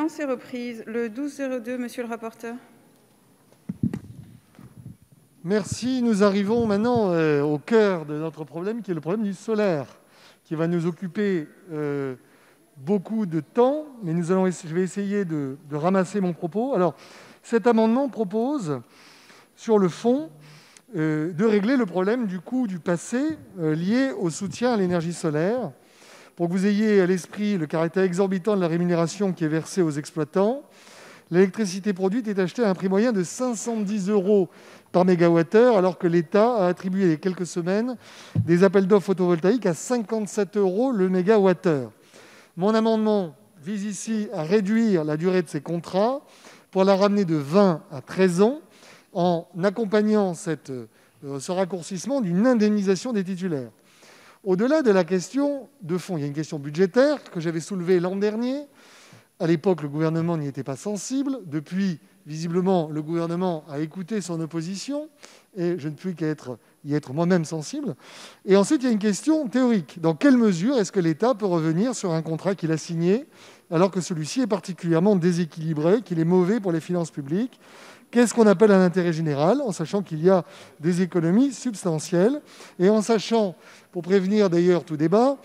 séance est reprise. Le 1202, monsieur le rapporteur. Merci. Nous arrivons maintenant au cœur de notre problème, qui est le problème du solaire, qui va nous occuper beaucoup de temps, mais je vais essayer de ramasser mon propos. Alors, cet amendement propose, sur le fond, de régler le problème du coût du passé lié au soutien à l'énergie solaire, pour que vous ayez à l'esprit le caractère exorbitant de la rémunération qui est versée aux exploitants. L'électricité produite est achetée à un prix moyen de 510 € par mégawattheure, alors que l'État a attribué il y a quelques semaines des appels d'offres photovoltaïques à 57 € le mégawattheure. Mon amendement vise ici à réduire la durée de ces contrats pour la ramener de 20 à 13 ans, en accompagnant ce raccourcissement d'une indemnisation des titulaires. Au-delà de la question de fond, il y a une question budgétaire que j'avais soulevée l'an dernier. À l'époque, le gouvernement n'y était pas sensible. Depuis, visiblement, le gouvernement a écouté son opposition et je ne puis y être moi-même sensible. Et ensuite, il y a une question théorique. Dans quelle mesure est-ce que l'État peut revenir sur un contrat qu'il a signé alors que celui-ci est particulièrement déséquilibré, qu'il est mauvais pour les finances publiques ? Qu'est-ce qu'on appelle un intérêt général, en sachant qu'il y a des économies substantielles et en sachant, pour prévenir d'ailleurs tout débat,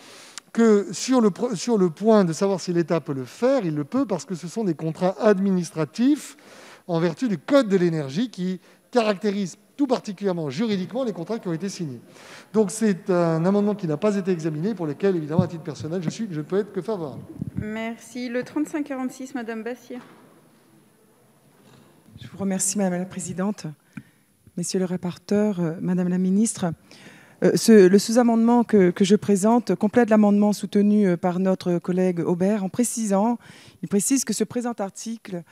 que sur le point de savoir si l'État peut le faire, il le peut parce que ce sont des contrats administratifs en vertu du Code de l'énergie qui caractérise tout particulièrement juridiquement les contrats qui ont été signés. Donc c'est un amendement qui n'a pas été examiné, pour lequel, évidemment, à titre personnel, je ne peux être que favorable. Merci. Le 3546, Madame Bassir. Je vous remercie, Madame la Présidente. Messieurs le rapporteur, Madame la Ministre, le sous-amendement que je présente complète l'amendement soutenu par notre collègue Aubert il précise que ce présent article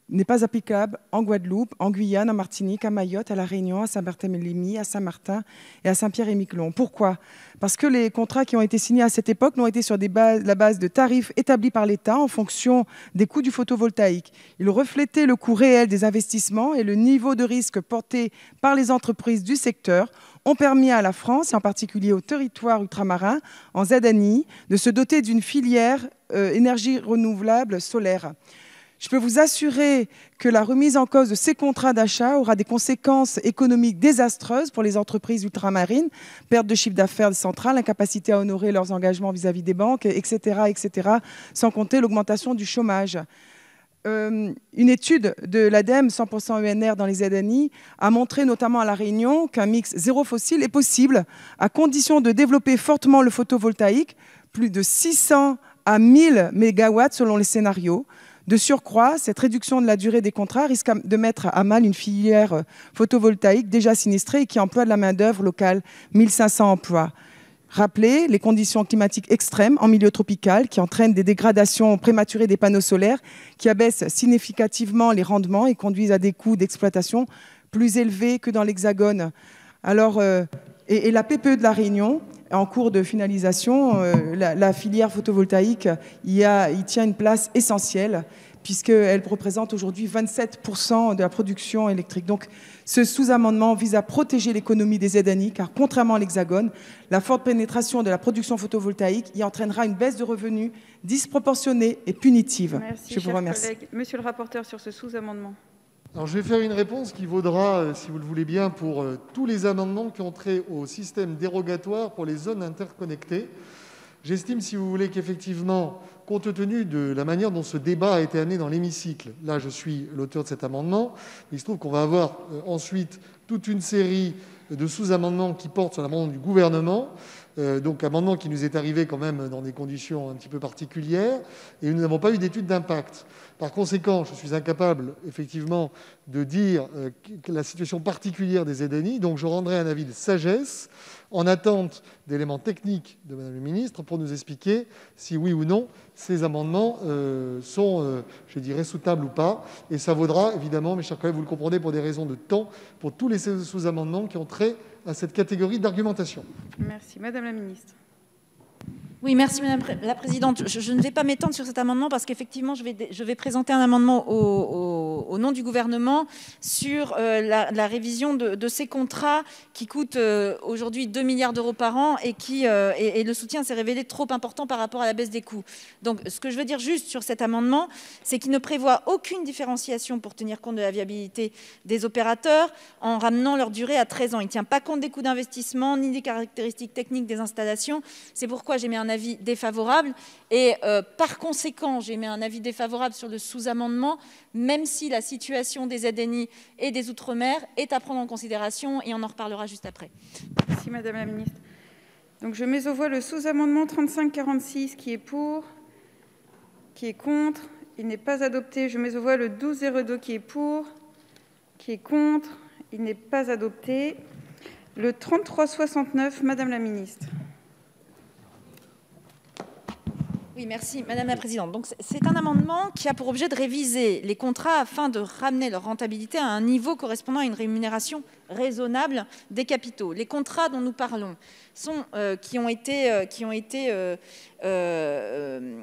n'est pas applicable en Guadeloupe, en Guyane, en Martinique, à Mayotte, à La Réunion, à Saint-Barthélemy, à Saint-Martin et à Saint-Pierre-et-Miquelon. Pourquoi ? Parce que les contrats qui ont été signés à cette époque n'ont été sur la base de tarifs établis par l'État en fonction des coûts du photovoltaïque. Ils reflétaient le coût réel des investissements et le niveau de risque porté par les entreprises du secteur ont permis à la France, et en particulier aux territoires ultramarins, en ZANI, de se doter d'une filière énergie renouvelable solaire. Je peux vous assurer que la remise en cause de ces contrats d'achat aura des conséquences économiques désastreuses pour les entreprises ultramarines, perte de chiffre d'affaires centrales, incapacité à honorer leurs engagements vis-à-vis des banques, etc., sans compter l'augmentation du chômage. Une étude de l'ADEME 100% ENR dans les ZANI a montré notamment à La Réunion qu'un mix zéro fossile est possible à condition de développer fortement le photovoltaïque, plus de 600 à 1000 mégawatts selon les scénarios. De surcroît, cette réduction de la durée des contrats risque de mettre à mal une filière photovoltaïque déjà sinistrée et qui emploie de la main-d'œuvre locale, 1500 emplois. Rappelez les conditions climatiques extrêmes en milieu tropical qui entraînent des dégradations prématurées des panneaux solaires, qui abaissent significativement les rendements et conduisent à des coûts d'exploitation plus élevés que dans l'Hexagone. Alors, et la PPE de La Réunion est en cours de finalisation. La filière photovoltaïque y tient une place essentielle puisqu'elle représente aujourd'hui 27% de la production électrique. Donc, ce sous-amendement vise à protéger l'économie des ZANI, car contrairement à l'Hexagone, la forte pénétration de la production photovoltaïque y entraînera une baisse de revenus disproportionnée et punitive. Merci, je vous remercie. Collègue. Monsieur le rapporteur, sur ce sous-amendement. Alors, je vais faire une réponse qui vaudra, si vous le voulez bien, pour tous les amendements qui ont trait au système dérogatoire pour les zones interconnectées. J'estime, si vous voulez, qu'effectivement, compte tenu de la manière dont ce débat a été amené dans l'hémicycle, là je suis l'auteur de cet amendement, il se trouve qu'on va avoir ensuite toute une série de sous-amendements qui portent sur l'amendement du gouvernement, donc amendement qui nous est arrivé quand même dans des conditions un petit peu particulières, et nous n'avons pas eu d'étude d'impact. Par conséquent, je suis incapable, effectivement, de dire la situation particulière des ZANI, donc je rendrai un avis de sagesse en attente d'éléments techniques de Madame le Ministre pour nous expliquer si oui ou non ces amendements sont, je dirais, soutenables ou pas. Et ça vaudra, évidemment, mes chers collègues, vous le comprenez, pour des raisons de temps, pour tous les sous-amendements qui ont trait à cette catégorie d'argumentation. Merci. Madame la Ministre. Oui, merci Madame la Présidente. Je ne vais pas m'étendre sur cet amendement parce qu'effectivement, je vais présenter un amendement au nom du gouvernement sur la révision de ces contrats qui coûtent aujourd'hui 2 milliards d'euros par an et le soutien s'est révélé trop important par rapport à la baisse des coûts. Donc, ce que je veux dire juste sur cet amendement, c'est qu'il ne prévoit aucune différenciation pour tenir compte de la viabilité des opérateurs en ramenant leur durée à 13 ans. Il ne tient pas compte des coûts d'investissement ni des caractéristiques techniques des installations. C'est pourquoi j'ai mis un avis défavorable et par conséquent j'ai mis un avis défavorable sur le sous-amendement, même si la situation des ZNI et des Outre-mer est à prendre en considération et on en reparlera juste après. Merci Madame la Ministre. Donc je mets aux voix le sous-amendement 3546 qui est pour, qui est contre, il n'est pas adopté. Je mets aux voix le 1202 qui est pour, qui est contre, il n'est pas adopté. Le 3369, Madame la Ministre. Oui, merci Madame la Présidente. Donc, c'est un amendement qui a pour objet de réviser les contrats afin de ramener leur rentabilité à un niveau correspondant à une rémunération raisonnable des capitaux. Les contrats dont nous parlons qui ont été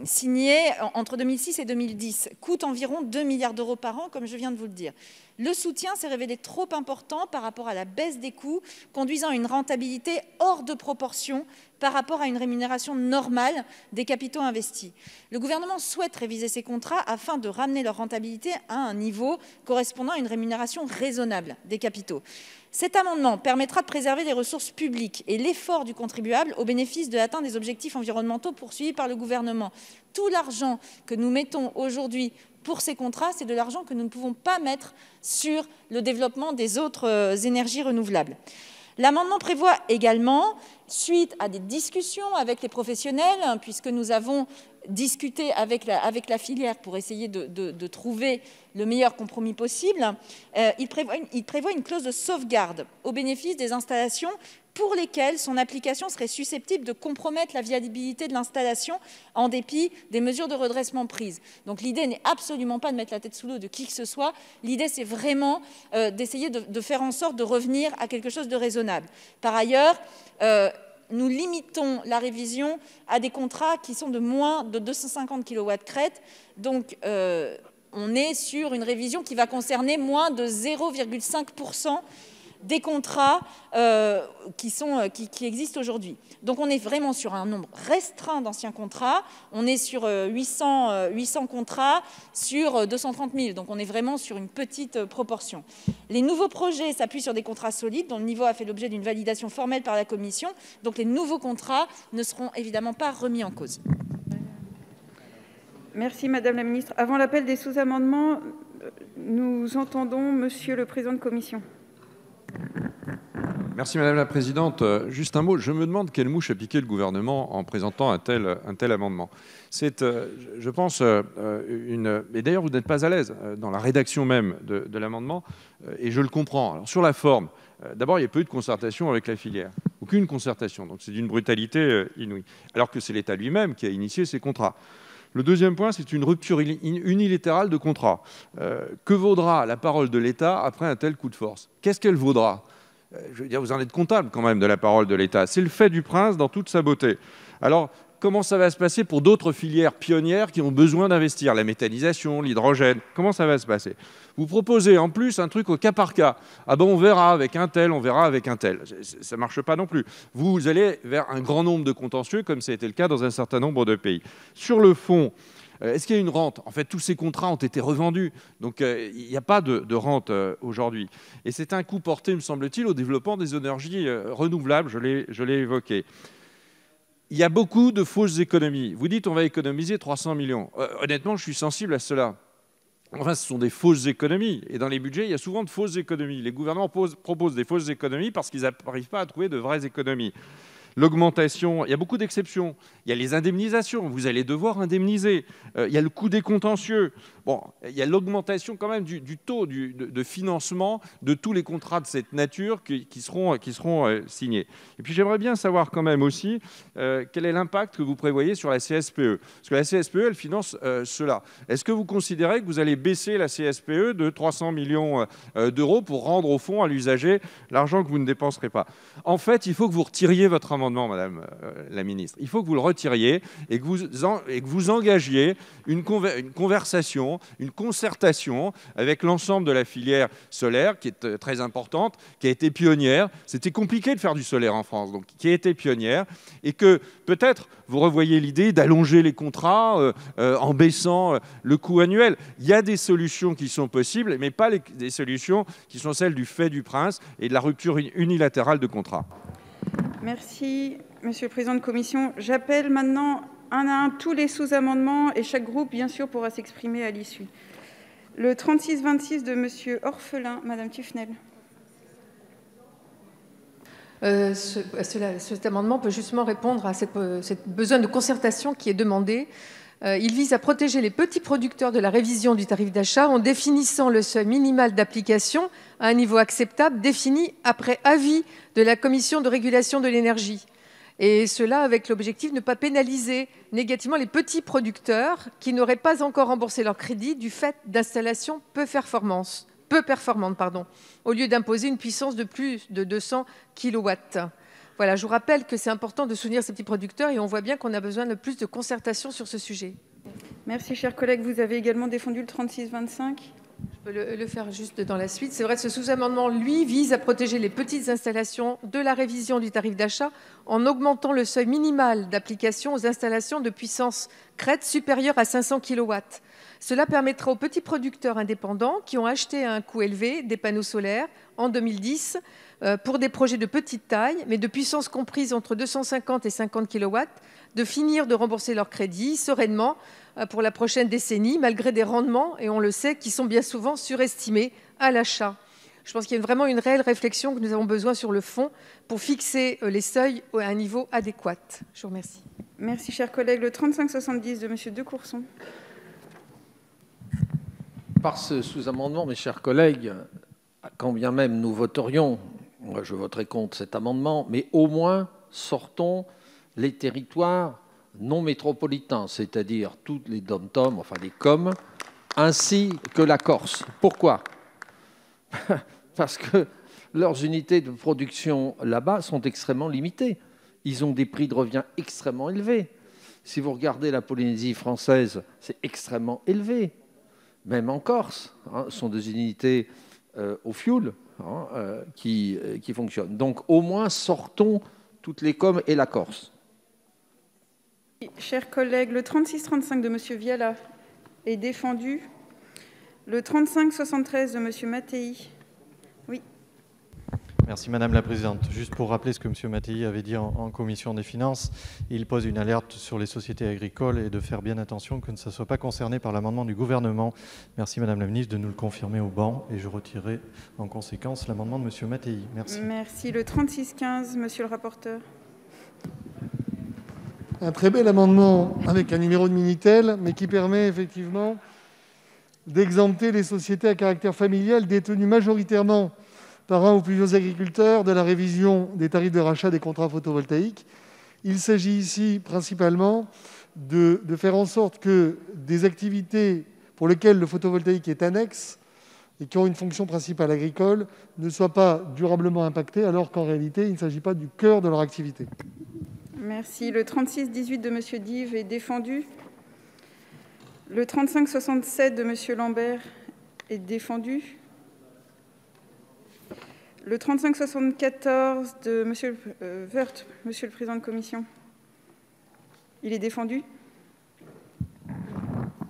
signés entre 2006 et 2010 coûtent environ 2 milliards d'euros par an, comme je viens de vous le dire. Le soutien s'est révélé trop important par rapport à la baisse des coûts, conduisant à une rentabilité hors de proportion par rapport à une rémunération normale des capitaux investis. Le gouvernement souhaite réviser ces contrats afin de ramener leur rentabilité à un niveau correspondant à une rémunération raisonnable des capitaux. Cet amendement permettra de préserver les ressources publiques et l'effort du contribuable au bénéfice de l'atteinte des objectifs environnementaux poursuivis par le gouvernement. Tout l'argent que nous mettons aujourd'hui pour ces contrats, c'est de l'argent que nous ne pouvons pas mettre sur le développement des autres énergies renouvelables. L'amendement prévoit également, suite à des discussions avec les professionnels, puisque nous avons discuté avec la filière pour essayer de trouver le meilleur compromis possible, il prévoit une clause de sauvegarde au bénéfice des installations pour lesquelles son application serait susceptible de compromettre la viabilité de l'installation en dépit des mesures de redressement prises. Donc l'idée n'est absolument pas de mettre la tête sous l'eau de qui que ce soit, l'idée c'est vraiment d'essayer de faire en sorte de revenir à quelque chose de raisonnable. Par ailleurs, nous limitons la révision à des contrats qui sont de moins de 250 kW crête, donc on est sur une révision qui va concerner moins de 0,5% des contrats qui existent aujourd'hui. Donc on est vraiment sur un nombre restreint d'anciens contrats, on est sur 800 contrats sur 230 000, donc on est vraiment sur une petite proportion. Les nouveaux projets s'appuient sur des contrats solides dont le niveau a fait l'objet d'une validation formelle par la Commission, donc les nouveaux contrats ne seront évidemment pas remis en cause. Merci Madame la Ministre. Avant l'appel des sous-amendements, nous entendons Monsieur le Président de Commission. Merci Madame la Présidente. Juste un mot, je me demande quelle mouche a piqué le gouvernement en présentant un tel amendement. C'est, je pense, et d'ailleurs vous n'êtes pas à l'aise dans la rédaction même de l'amendement, et je le comprends. Alors, sur la forme, d'abord il y a peu eu de concertation avec la filière, aucune concertation, donc c'est d'une brutalité inouïe, alors que c'est l'État lui-même qui a initié ces contrats. Le deuxième point, c'est une rupture unilatérale de contrat. Que vaudra la parole de l'État après un tel coup de force? Qu'est-ce qu'elle vaudra? Je veux dire, vous en êtes comptable quand même de la parole de l'État. C'est le fait du prince dans toute sa beauté. Alors, comment ça va se passer pour d'autres filières pionnières qui ont besoin d'investir? La méthanisation, l'hydrogène, comment ça va se passer? Vous proposez en plus un truc au cas par cas. Ah ben on verra avec un tel, on verra avec un tel. Ça ne marche pas non plus. Vous allez vers un grand nombre de contentieux, comme ça a été le cas dans un certain nombre de pays. Sur le fond, est-ce qu'il y a une rente? En fait, tous ces contrats ont été revendus. Donc, il n'y a pas de rente aujourd'hui. Et c'est un coup porté, me semble-t-il, au développement des énergies renouvelables. Je l'ai évoqué. Il y a beaucoup de fausses économies. Vous dites on va économiser 300 millions. Honnêtement, je suis sensible à cela. Enfin, ce sont des fausses économies. Et dans les budgets, il y a souvent de fausses économies. Les gouvernements proposent des fausses économies parce qu'ils n'arrivent pas à trouver de vraies économies. L'augmentation, il y a beaucoup d'exceptions. Il y a les indemnisations, vous allez devoir indemniser. Il y a le coût des contentieux. Bon, il y a l'augmentation quand même du taux de financement de tous les contrats de cette nature qui seront signés. Et puis j'aimerais bien savoir quand même aussi quel est l'impact que vous prévoyez sur la CSPE. Parce que la CSPE, elle finance cela. Est-ce que vous considérez que vous allez baisser la CSPE de 300 millions d'euros pour rendre au fond à l'usager l'argent que vous ne dépenserez pas? En fait, il faut que vous retiriez votre amendement. sous-amendement, Madame la Ministre. Il faut que vous le retiriez et que vous engagiez une conversation, une concertation avec l'ensemble de la filière solaire, qui est très importante, qui a été pionnière. C'était compliqué de faire du solaire en France, donc qui a été pionnière, et que peut-être vous revoyez l'idée d'allonger les contrats en baissant le coût annuel. Il y a des solutions qui sont possibles, mais pas des solutions qui sont celles du fait du prince et de la rupture unilatérale de contrat. Merci, Monsieur le Président de Commission. J'appelle maintenant un à un tous les sous-amendements et chaque groupe, bien sûr, pourra s'exprimer à l'issue. Le 36-26 de Monsieur Orphelin, Madame Tufnel. Cet amendement peut justement répondre à cette besoin de concertation qui est demandé. Il vise à protéger les petits producteurs de la révision du tarif d'achat en définissant le seuil minimal d'application à un niveau acceptable défini après avis de la Commission de régulation de l'énergie. Et cela avec l'objectif de ne pas pénaliser négativement les petits producteurs qui n'auraient pas encore remboursé leur crédit du fait d'installations peu performantes, au lieu d'imposer une puissance de plus de 200 kW. Voilà, je vous rappelle que c'est important de soutenir ces petits producteurs et on voit bien qu'on a besoin de plus de concertation sur ce sujet. Merci, chers collègues. Vous avez également défendu le 36-25 ? Je peux le faire juste dans la suite. C'est vrai que ce sous-amendement, lui, vise à protéger les petites installations de la révision du tarif d'achat en augmentant le seuil minimal d'application aux installations de puissance crête supérieure à 500 kW. Cela permettra aux petits producteurs indépendants qui ont acheté à un coût élevé des panneaux solaires en 2010 pour des projets de petite taille, mais de puissance comprise entre 250 et 50 kW, de finir de rembourser leur crédit sereinement pour la prochaine décennie, malgré des rendements, et on le sait, qui sont bien souvent surestimés à l'achat. Je pense qu'il y a vraiment une réelle réflexion que nous avons besoin sur le fond pour fixer les seuils à un niveau adéquat. Je vous remercie. Merci, chers collègues. Le 35-70 de Monsieur Decourson. Par ce sous-amendement, mes chers collègues, quand bien même nous voterions, moi je voterai contre cet amendement, mais au moins sortons les territoires non métropolitains, c'est-à-dire tous les dom-toms, enfin les COM, ainsi que la Corse. Pourquoi ? Parce que leurs unités de production là-bas sont extrêmement limitées. Ils ont des prix de revient extrêmement élevés. Si vous regardez la Polynésie française, c'est extrêmement élevé. Même en Corse, ce sont des unités au fioul qui fonctionnent. Donc au moins sortons toutes les COM et la Corse. Chers collègues, le 36-35 de Monsieur Viala est défendu. Le 35-73 de Monsieur Mattei. Oui. Merci Madame la Présidente. Juste pour rappeler ce que Monsieur Mattei avait dit en commission des finances, il pose une alerte sur les sociétés agricoles et de faire bien attention que ça ne soit pas concerné par l'amendement du gouvernement. Merci Madame la Ministre de nous le confirmer au banc et je retirerai en conséquence l'amendement de Monsieur Mattei. Merci. Merci. Le 36-15, Monsieur le rapporteur. Un très bel amendement avec un numéro de Minitel, mais qui permet effectivement d'exempter les sociétés à caractère familial détenues majoritairement par un ou plusieurs agriculteurs de la révision des tarifs de rachat des contrats photovoltaïques. Il s'agit ici principalement de faire en sorte que des activités pour lesquelles le photovoltaïque est annexe et qui ont une fonction principale agricole ne soient pas durablement impactées, alors qu'en réalité, il ne s'agit pas du cœur de leur activité. Merci. Le 36-18 de Monsieur Dive est défendu. Le 35-67 de Monsieur Lambert est défendu. Le 35-74 de Monsieur Woerth, Monsieur le Président de Commission. Il est défendu.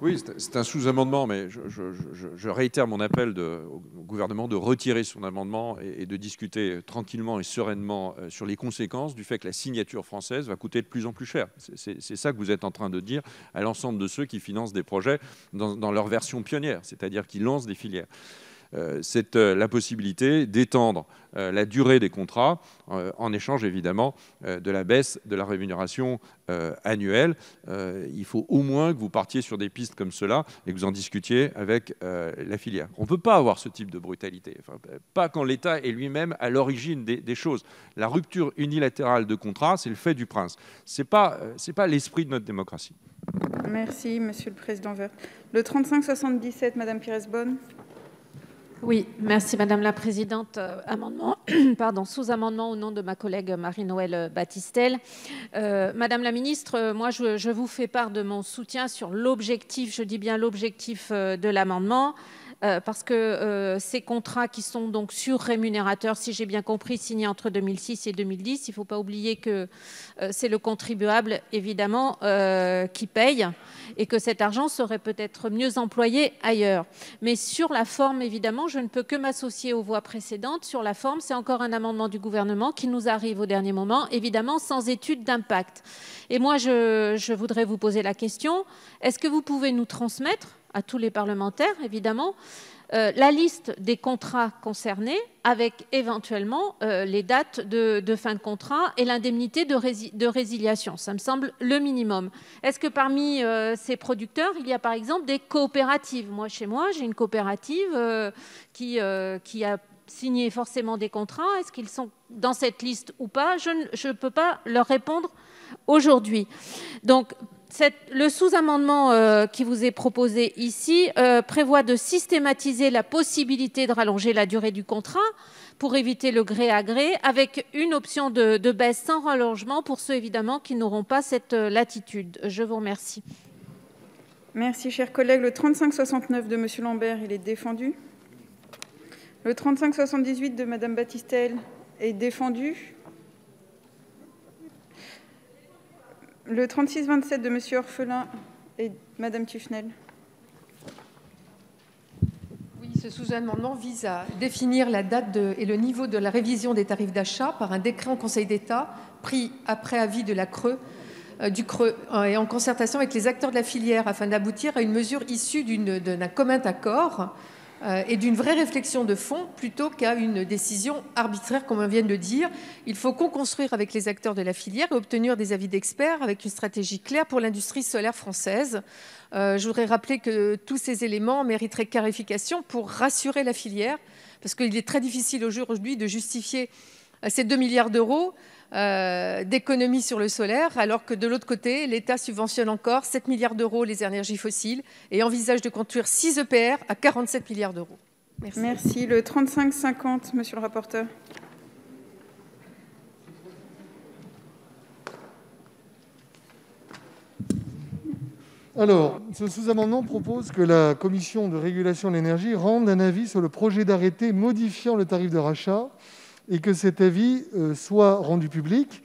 Oui, c'est un sous-amendement, mais je réitère mon appel au gouvernement de retirer son amendement et de discuter tranquillement et sereinement sur les conséquences du fait que la signature française va coûter de plus en plus cher. C'est ça que vous êtes en train de dire à l'ensemble de ceux qui financent des projets dans leur version pionnière, c'est-à-dire qui lancent des filières. C'est la possibilité d'étendre la durée des contrats en échange évidemment de la baisse de la rémunération annuelle. Il faut au moins que vous partiez sur des pistes comme cela et que vous en discutiez avec la filière. On ne peut pas avoir ce type de brutalité, enfin, pas quand l'État est lui-même à l'origine des choses. La rupture unilatérale de contrat, c'est le fait du prince. C'est pas l'esprit de notre démocratie. Merci, Monsieur le Président Woerth. Le 35-77, Madame Pires-Beaune. Oui, merci Madame la Présidente. Amendement, sous-amendement au nom de ma collègue Marie-Noëlle Battistel. Madame la Ministre, moi je vous fais part de mon soutien sur l'objectif, je dis bien l'objectif de l'amendement, parce que ces contrats qui sont donc surrémunérateurs, si j'ai bien compris, signés entre 2006 et 2010, il ne faut pas oublier que c'est le contribuable, évidemment, qui paye et que cet argent serait peut-être mieux employé ailleurs. Mais sur la forme, évidemment, je ne peux que m'associer aux voix précédentes. Sur la forme, c'est encore un amendement du gouvernement qui nous arrive au dernier moment, évidemment sans étude d'impact. Et moi, je voudrais vous poser la question, est-ce que vous pouvez nous transmettre à tous les parlementaires, évidemment, la liste des contrats concernés avec éventuellement les dates de fin de contrat et l'indemnité de résiliation. Ça me semble le minimum. Est-ce que parmi ces producteurs, il y a par exemple des coopératives? Moi, chez moi, j'ai une coopérative qui a signé forcément des contrats. Est-ce qu'ils sont dans cette liste ou pas? Je ne peux pas leur répondre aujourd'hui. Donc, le sous-amendement qui vous est proposé ici prévoit de systématiser la possibilité de rallonger la durée du contrat pour éviter le gré à gré, avec une option de baisse sans rallongement pour ceux, évidemment, qui n'auront pas cette latitude. Je vous remercie. Merci, chers collègues. Le 3569 de M. Lambert, il est défendu. Le 3578 de Mme Battistel est défendu. Le 3627 de M. Orphelin et Mme Tufnel. Oui, ce sous-amendement vise à définir la date et le niveau de la révision des tarifs d'achat par un décret en Conseil d'État pris après avis de la CRE, du CRE et en concertation avec les acteurs de la filière afin d'aboutir à une mesure issue d'un commun accord et d'une vraie réflexion de fond plutôt qu'à une décision arbitraire, comme on vient de le dire. Il faut co-construire avec les acteurs de la filière et obtenir des avis d'experts avec une stratégie claire pour l'industrie solaire française. Je voudrais rappeler que tous ces éléments mériteraient clarification pour rassurer la filière, parce qu'il est très difficile aujourd'hui de justifier ces 2 milliards d'euros d'économies sur le solaire, alors que de l'autre côté, l'État subventionne encore 7 milliards d'euros les énergies fossiles et envisage de construire 6 EPR à 47 milliards d'euros. Merci. Merci. Le 3550, monsieur le rapporteur. Alors, ce sous-amendement propose que la Commission de régulation de l'énergie rende un avis sur le projet d'arrêté modifiant le tarif de rachat et que cet avis soit rendu public.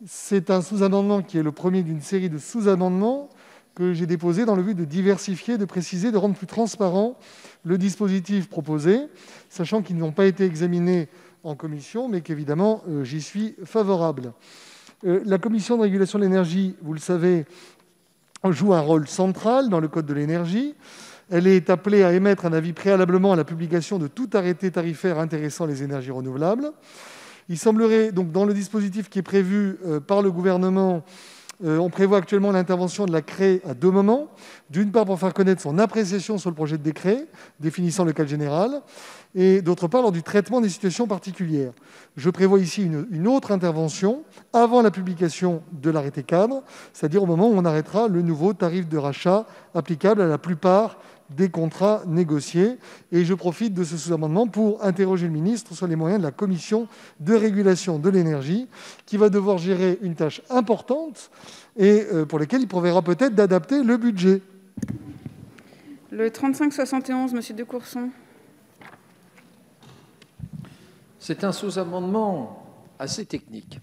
C'est un sous-amendement qui est le premier d'une série de sous-amendements que j'ai déposés dans le but de diversifier, de préciser, de rendre plus transparent le dispositif proposé, sachant qu'ils n'ont pas été examinés en commission, mais qu'évidemment, j'y suis favorable. La Commission de régulation de l'énergie, vous le savez, joue un rôle central dans le Code de l'énergie. Elle est appelée à émettre un avis préalablement à la publication de tout arrêté tarifaire intéressant les énergies renouvelables. Il semblerait, donc, dans le dispositif qui est prévu par le gouvernement, on prévoit actuellement l'intervention de la CRE à 2 moments. D'une part, pour faire connaître son appréciation sur le projet de décret définissant le cadre général, et d'autre part, lors du traitement des situations particulières. Je prévois ici une autre intervention avant la publication de l'arrêté cadre, c'est-à-dire au moment où on arrêtera le nouveau tarif de rachat applicable à la plupart des contrats négociés. Et je profite de ce sous-amendement pour interroger le ministre sur les moyens de la Commission de régulation de l'énergie, qui va devoir gérer une tâche importante et pour laquelle il préverra peut-être d'adapter le budget. Le 3571, monsieur de Courson. C'est un sous-amendement assez technique.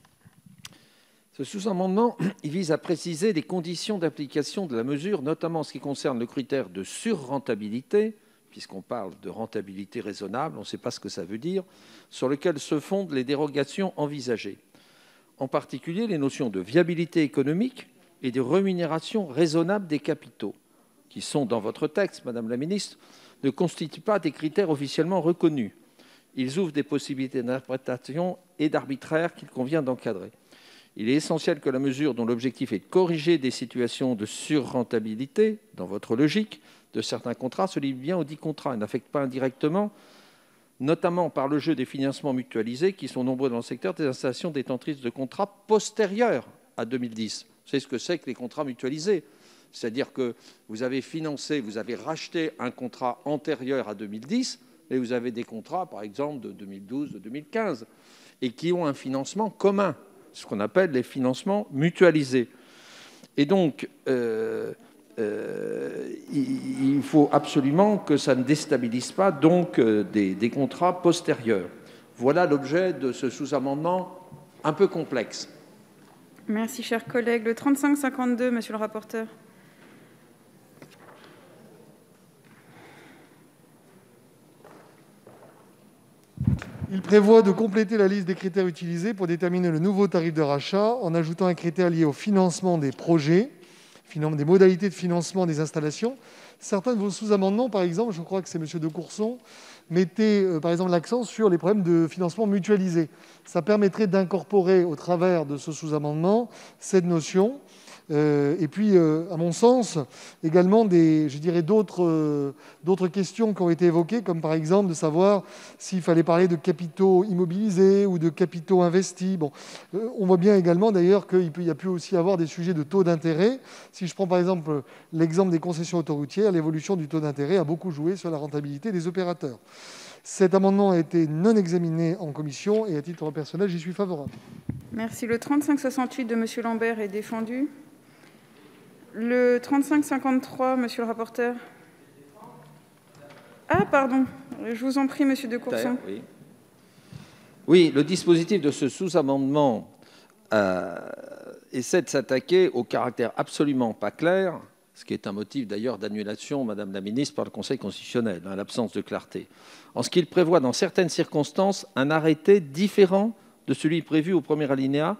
Ce sous-amendement, il vise à préciser les conditions d'application de la mesure, notamment en ce qui concerne le critère de surrentabilité, puisqu'on parle de rentabilité raisonnable, on ne sait pas ce que ça veut dire, sur lequel se fondent les dérogations envisagées. En particulier, les notions de viabilité économique et de rémunération raisonnable des capitaux, qui sont dans votre texte, Madame la Ministre, ne constituent pas des critères officiellement reconnus. Ils ouvrent des possibilités d'interprétation et d'arbitraire qu'il convient d'encadrer. Il est essentiel que la mesure dont l'objectif est de corriger des situations de surrentabilité, dans votre logique, de certains contrats, se limite bien aux 10 contrats et n'affecte pas indirectement, notamment par le jeu des financements mutualisés qui sont nombreux dans le secteur des installations détentrices de contrats postérieurs à 2010. Vous savez ce que c'est que les contrats mutualisés? C'est-à-dire que vous avez financé, vous avez racheté un contrat antérieur à 2010, Et vous avez des contrats, par exemple, de 2012, de 2015, et qui ont un financement commun, ce qu'on appelle les financements mutualisés. Et donc, il faut absolument que ça ne déstabilise pas donc, des contrats postérieurs. Voilà l'objet de ce sous-amendement un peu complexe. Merci, cher collègue. Le 3552, monsieur le rapporteur. Il prévoit de compléter la liste des critères utilisés pour déterminer le nouveau tarif de rachat en ajoutant un critère lié au financement des projets, des modalités de financement des installations. Certains de vos sous-amendements, par exemple, je crois que c'est M. de Courson, mettaient par exemple l'accent sur les problèmes de financement mutualisé. Ça permettrait d'incorporer au travers de ce sous-amendement cette notion. Et puis, à mon sens, également d'autres questions qui ont été évoquées, comme par exemple de savoir s'il fallait parler de capitaux immobilisés ou de capitaux investis. Bon, on voit bien également d'ailleurs qu'il y a pu aussi avoir des sujets de taux d'intérêt. Si je prends par exemple l'exemple des concessions autoroutières, l'évolution du taux d'intérêt a beaucoup joué sur la rentabilité des opérateurs. Cet amendement a été non examiné en commission et à titre personnel, j'y suis favorable. Merci. Le 3568 de M. Lambert est défendu. Le 3553, monsieur le rapporteur. Ah, pardon. Je vous en prie, monsieur de Courson. Oui, le dispositif de ce sous-amendement essaie de s'attaquer au caractère absolument pas clair, ce qui est un motif d'ailleurs d'annulation, Madame la Ministre, par le Conseil constitutionnel, l'absence de clarté, en ce qu'il prévoit dans certaines circonstances un arrêté différent de celui prévu au premier alinéa,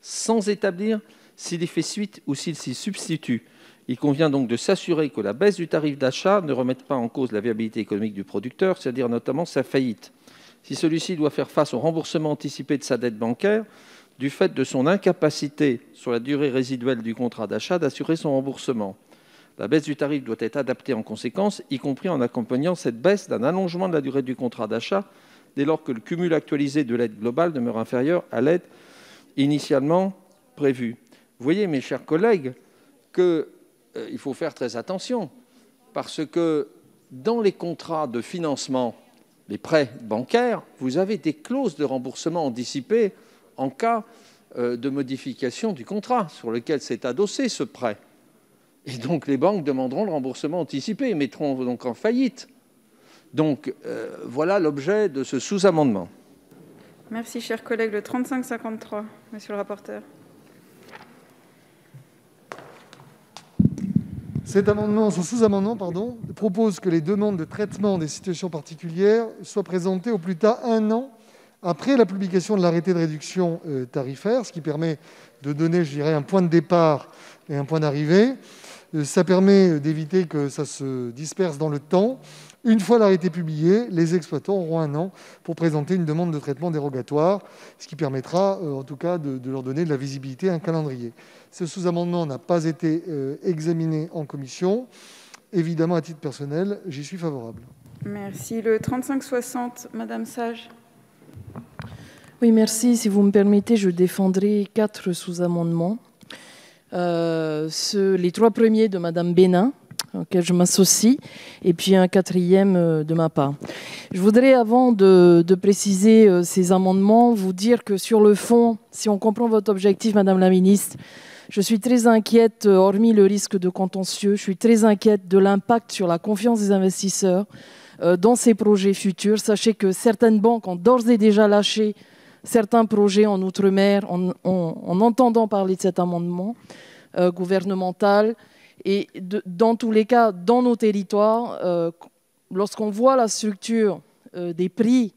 sans établir s'il y fait suite ou s'il s'y substitue. Il convient donc de s'assurer que la baisse du tarif d'achat ne remette pas en cause la viabilité économique du producteur, c'est-à-dire notamment sa faillite. Si celui-ci doit faire face au remboursement anticipé de sa dette bancaire, du fait de son incapacité sur la durée résiduelle du contrat d'achat d'assurer son remboursement. La baisse du tarif doit être adaptée en conséquence, y compris en accompagnant cette baisse d'un allongement de la durée du contrat d'achat, dès lors que le cumul actualisé de l'aide globale demeure inférieur à l'aide initialement prévue. Vous voyez, mes chers collègues, qu'il faut faire très attention, parce que dans les contrats de financement, les prêts bancaires, vous avez des clauses de remboursement anticipé en cas de modification du contrat sur lequel s'est adossé ce prêt. Et donc les banques demanderont le remboursement anticipé et mettront donc en faillite. Donc voilà l'objet de ce sous-amendement. Merci, cher collègue. Le 3553, monsieur le rapporteur. Ce sous-amendement propose que les demandes de traitement des situations particulières soient présentées au plus tard 1 an après la publication de l'arrêté de réduction tarifaire, ce qui permet de donner, je dirais, un point de départ et un point d'arrivée. Ça permet d'éviter que ça se disperse dans le temps. Une fois l'arrêté publié, les exploitants auront 1 an pour présenter une demande de traitement dérogatoire, ce qui permettra en tout cas de leur donner de la visibilité, un calendrier. Ce sous-amendement n'a pas été examiné en commission. Évidemment, à titre personnel, j'y suis favorable. Merci. Le 3560, Madame Sage. Oui, merci. Si vous me permettez, je défendrai 4 sous-amendements. Les 3 premiers de Madame Bénin, auquel je m'associe, et puis un 4e de ma part. Je voudrais, avant de préciser ces amendements, vous dire que sur le fond, si on comprend votre objectif, Madame la Ministre, je suis très inquiète, hormis le risque de contentieux, je suis très inquiète de l'impact sur la confiance des investisseurs dans ces projets futurs. Sachez que certaines banques ont d'ores et déjà lâché certains projets en Outre-mer en entendant parler de cet amendement gouvernemental. Et dans tous les cas, dans nos territoires, lorsqu'on voit la structure des prix,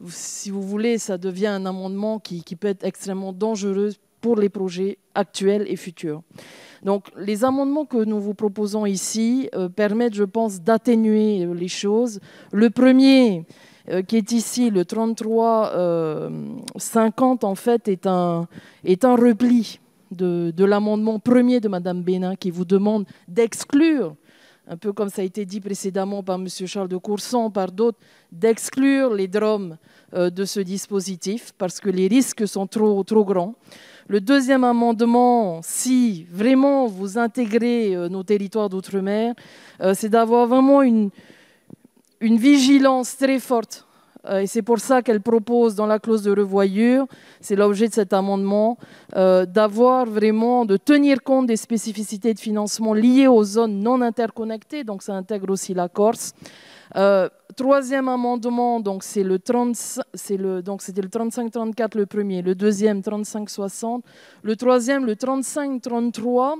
si vous voulez, ça devient un amendement qui peut être extrêmement dangereux pour les projets actuels et futurs. Donc, les amendements que nous vous proposons ici permettent, je pense, d'atténuer les choses. Le premier, qui est ici, le 3350, en fait, est un repli de l'amendement premier de Mme Bénin qui vous demande d'exclure, un peu comme ça a été dit précédemment par M. Charles de Courson, par d'autres, d'exclure les DROM de ce dispositif parce que les risques sont trop grands. Le deuxième amendement, si vraiment vous intégrez nos territoires d'outre-mer, c'est d'avoir vraiment une une vigilance très forte. Et c'est pour ça qu'elle propose dans la clause de revoyure, c'est l'objet de cet amendement, de tenir compte des spécificités de financement liées aux zones non interconnectées, donc ça intègre aussi la Corse. Troisième amendement, donc c'était le 35-34 le premier, le deuxième 35-60, le troisième le 35-33,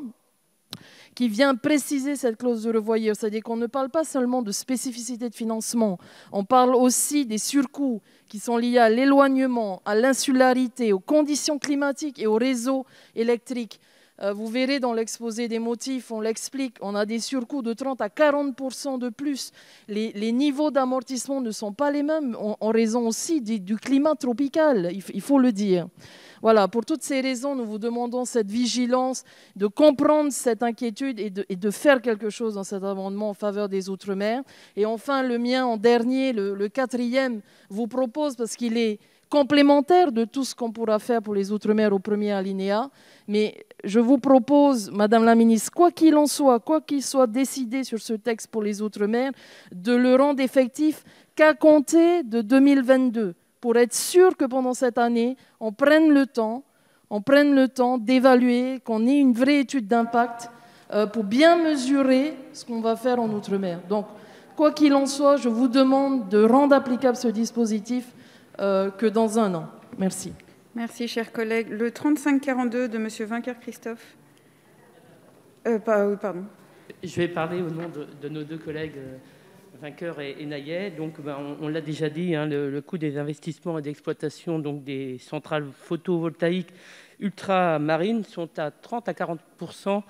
qui vient préciser cette clause de revoyure. C'est-à-dire qu'on ne parle pas seulement de spécificité de financement, on parle aussi des surcoûts qui sont liés à l'éloignement, à l'insularité, aux conditions climatiques et au réseau électrique. Vous verrez dans l'exposé des motifs, on l'explique, on a des surcoûts de 30 à 40% de plus. Les niveaux d'amortissement ne sont pas les mêmes en raison aussi du climat tropical, il faut le dire. Voilà, pour toutes ces raisons, nous vous demandons cette vigilance, de comprendre cette inquiétude et de faire quelque chose dans cet amendement en faveur des Outre-mer. Et enfin, le mien en dernier, le quatrième, vous propose, parce qu'il est complémentaire de tout ce qu'on pourra faire pour les Outre-mer au premier alinéa, mais je vous propose, Madame la Ministre, quoi qu'il en soit, quoi qu'il soit décidé sur ce texte pour les Outre-mer, de le rendre effectif qu'à compter de 2022, pour être sûr que pendant cette année, on prenne le temps d'évaluer, qu'on ait une vraie étude d'impact pour bien mesurer ce qu'on va faire en Outre-mer. Donc, quoi qu'il en soit, je vous demande de rendre applicable ce dispositif que dans un an. Merci. Merci, chers collègues. Le 35-42 de M. Vainqueur-Christophe. Pardon. Je vais parler au nom de nos deux collègues Vainqueur et Naillet. Donc, on l'a déjà dit, hein, le coût des investissements et d'exploitation des centrales photovoltaïques ultramarines sont à 30 à 40%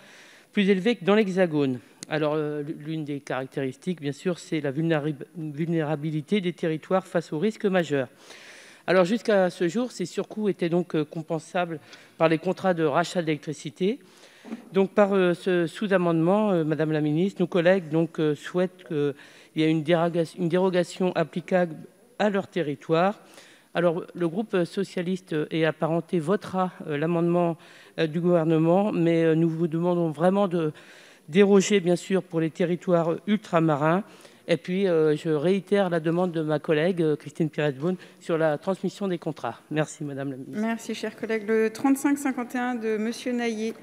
plus élevés que dans l'Hexagone. Alors, l'une des caractéristiques, bien sûr, c'est la vulnérabilité des territoires face aux risques majeurs. Alors, jusqu'à ce jour, ces surcoûts étaient donc compensables par les contrats de rachat d'électricité. Donc, par ce sous-amendement, Madame la Ministre, nos collègues souhaitent qu'il y ait une dérogation applicable à leur territoire. Alors, le groupe socialiste et apparenté votera l'amendement du gouvernement, mais nous vous demandons vraiment de déroger, bien sûr, pour les territoires ultramarins. Et puis, je réitère la demande de ma collègue Christine Pires-Beaune sur la transmission des contrats. Merci, Madame la Ministre. Merci, chers collègues. Le 35-51 de M. Naillet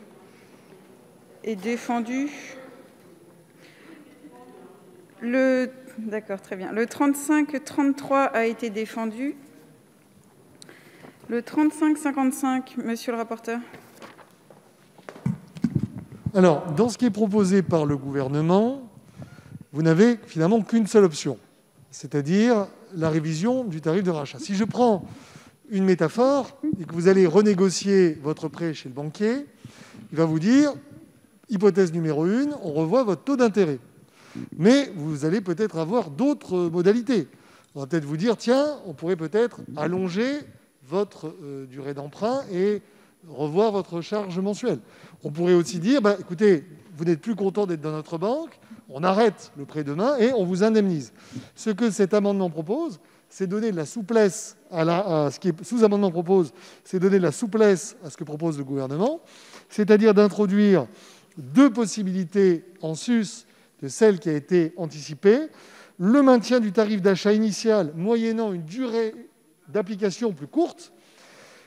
est défendu. D'accord, très bien. Le 35-33 a été défendu. Le 35-55, monsieur le rapporteur. Alors, dans ce qui est proposé par le gouvernement, vous n'avez finalement qu'une seule option, c'est-à-dire la révision du tarif de rachat. Si je prends une métaphore et que vous allez renégocier votre prêt chez le banquier, il va vous dire, hypothèse numéro 1, on revoit votre taux d'intérêt. Mais vous allez peut-être avoir d'autres modalités. On va peut-être vous dire, tiens, on pourrait peut-être allonger votre durée d'emprunt et revoir votre charge mensuelle. On pourrait aussi dire, écoutez, vous n'êtes plus content d'être dans notre banque, on arrête le prêt demain et on vous indemnise. Ce que cet amendement propose, c'est donner de la souplesse à ce qui est sous-amendement propose, c'est donner de la souplesse à ce que propose le gouvernement, c'est-à-dire d'introduire deux possibilités en sus de celle qui a été anticipée, le maintien du tarif d'achat initial moyennant une durée d'application plus courte,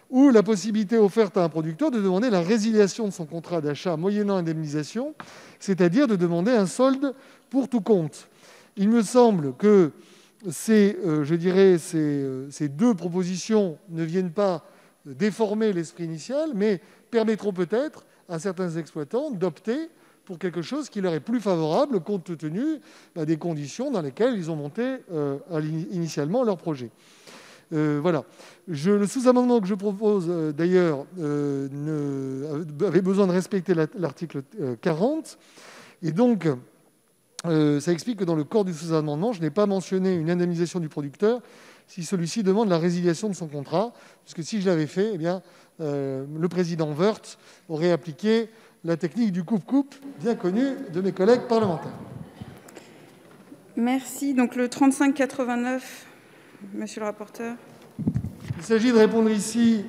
ou la possibilité offerte à un producteur de demander la résiliation de son contrat d'achat moyennant indemnisation, c'est-à-dire de demander un solde pour tout compte. Il me semble que ces deux propositions ne viennent pas déformer l'esprit initial, mais permettront peut-être à certains exploitants d'opter pour quelque chose qui leur est plus favorable compte tenu des conditions dans lesquelles ils ont monté initialement leur projet. Voilà. Le sous-amendement que je propose, d'ailleurs, avait besoin de respecter l'article 40. Et donc, ça explique que dans le corps du sous-amendement, je n'ai pas mentionné une indemnisation du producteur si celui-ci demande la résiliation de son contrat. Parce que si je l'avais fait, le président Woerth aurait appliqué la technique du coupe-coupe, bien connue de mes collègues parlementaires. Merci. Donc le 35-89... Monsieur le rapporteur. Il s'agit de répondre ici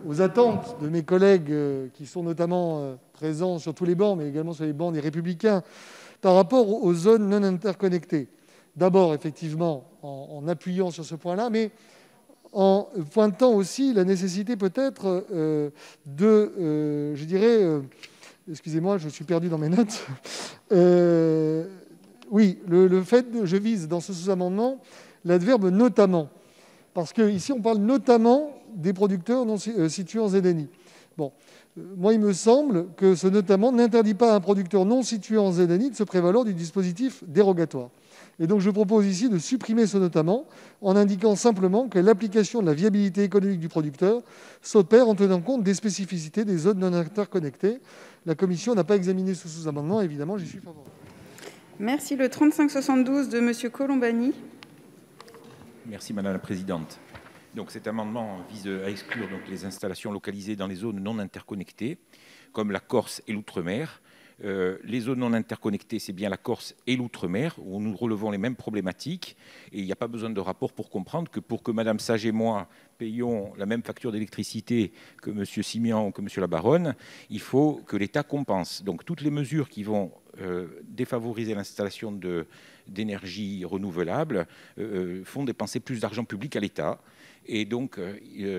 aux attentes de mes collègues qui sont notamment présents sur tous les bancs, mais également sur les bancs des Républicains, par rapport aux zones non interconnectées. d'abord, effectivement, en appuyant sur ce point-là, mais en pointant aussi la nécessité peut-être je dirais, excusez-moi, je suis perdu dans mes notes. Oui, le fait je vise dans ce sous-amendement l'adverbe « notamment », parce qu'ici, on parle notamment des producteurs situés en ZNI. Bon, moi, il me semble que ce « notamment » n'interdit pas à un producteur non situé en ZNI de se prévaloir du dispositif dérogatoire. Et donc, je propose ici de supprimer ce « notamment » en indiquant simplement que l'application de la viabilité économique du producteur s'opère en tenant compte des spécificités des zones non interconnectées. La commission n'a pas examiné ce sous-amendement, évidemment, j'y suis favorable. Merci. Le 3572 de M. Colombani. Merci Madame la Présidente. Donc cet amendement vise à exclure donc, les installations localisées dans les zones non interconnectées, comme la Corse et l'Outre-mer. Les zones non interconnectées, c'est bien la Corse et l'Outre-mer, où nous relevons les mêmes problématiques. Et il n'y a pas besoin de rapport pour comprendre que pour que Madame Sage et moi payons la même facture d'électricité que M. Simian ou que M. Labaronne, il faut que l'État compense. Donc toutes les mesures qui vont défavoriser l'installation d'énergie renouvelable font dépenser plus d'argent public à l'État. Et donc,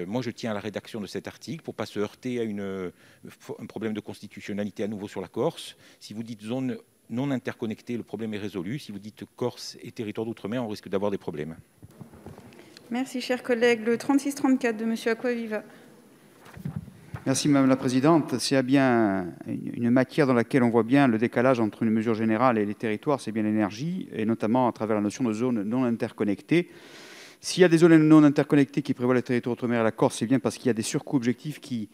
moi, je tiens à la rédaction de cet article pour ne pas se heurter à un problème de constitutionnalité à nouveau sur la Corse. Si vous dites zone non interconnectée, le problème est résolu. Si vous dites Corse et territoire d'outre-mer, on risque d'avoir des problèmes. Merci, cher collègue. Le 3634 de M. Acquaviva. Merci Madame la Présidente. C'est bien une matière dans laquelle on voit bien le décalage entre une mesure générale et les territoires, c'est bien l'énergie, et notamment à travers la notion de zone non interconnectée. S'il y a des zones non interconnectées qui prévoient les territoires outre-mer et la Corse, c'est bien parce qu'il y a des surcoûts objectifs qui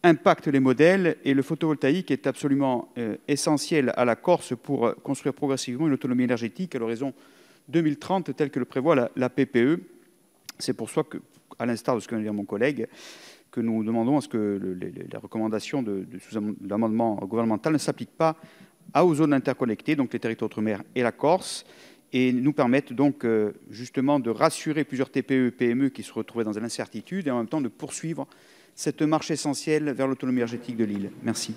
impactent les modèles, et le photovoltaïque est absolument essentiel à la Corse pour construire progressivement une autonomie énergétique à l'horizon 2030, tel que le prévoit la PPE. C'est pour ça que, à l'instar de ce que vient de dire mon collègue, que nous demandons à ce que les recommandations de l'amendement gouvernemental ne s'appliquent pas aux zones interconnectées, donc les territoires outre-mer et la Corse, et nous permettent donc justement de rassurer plusieurs TPE et PME qui se retrouvaient dans une incertitude et en même temps de poursuivre cette marche essentielle vers l'autonomie énergétique de l'île. Merci.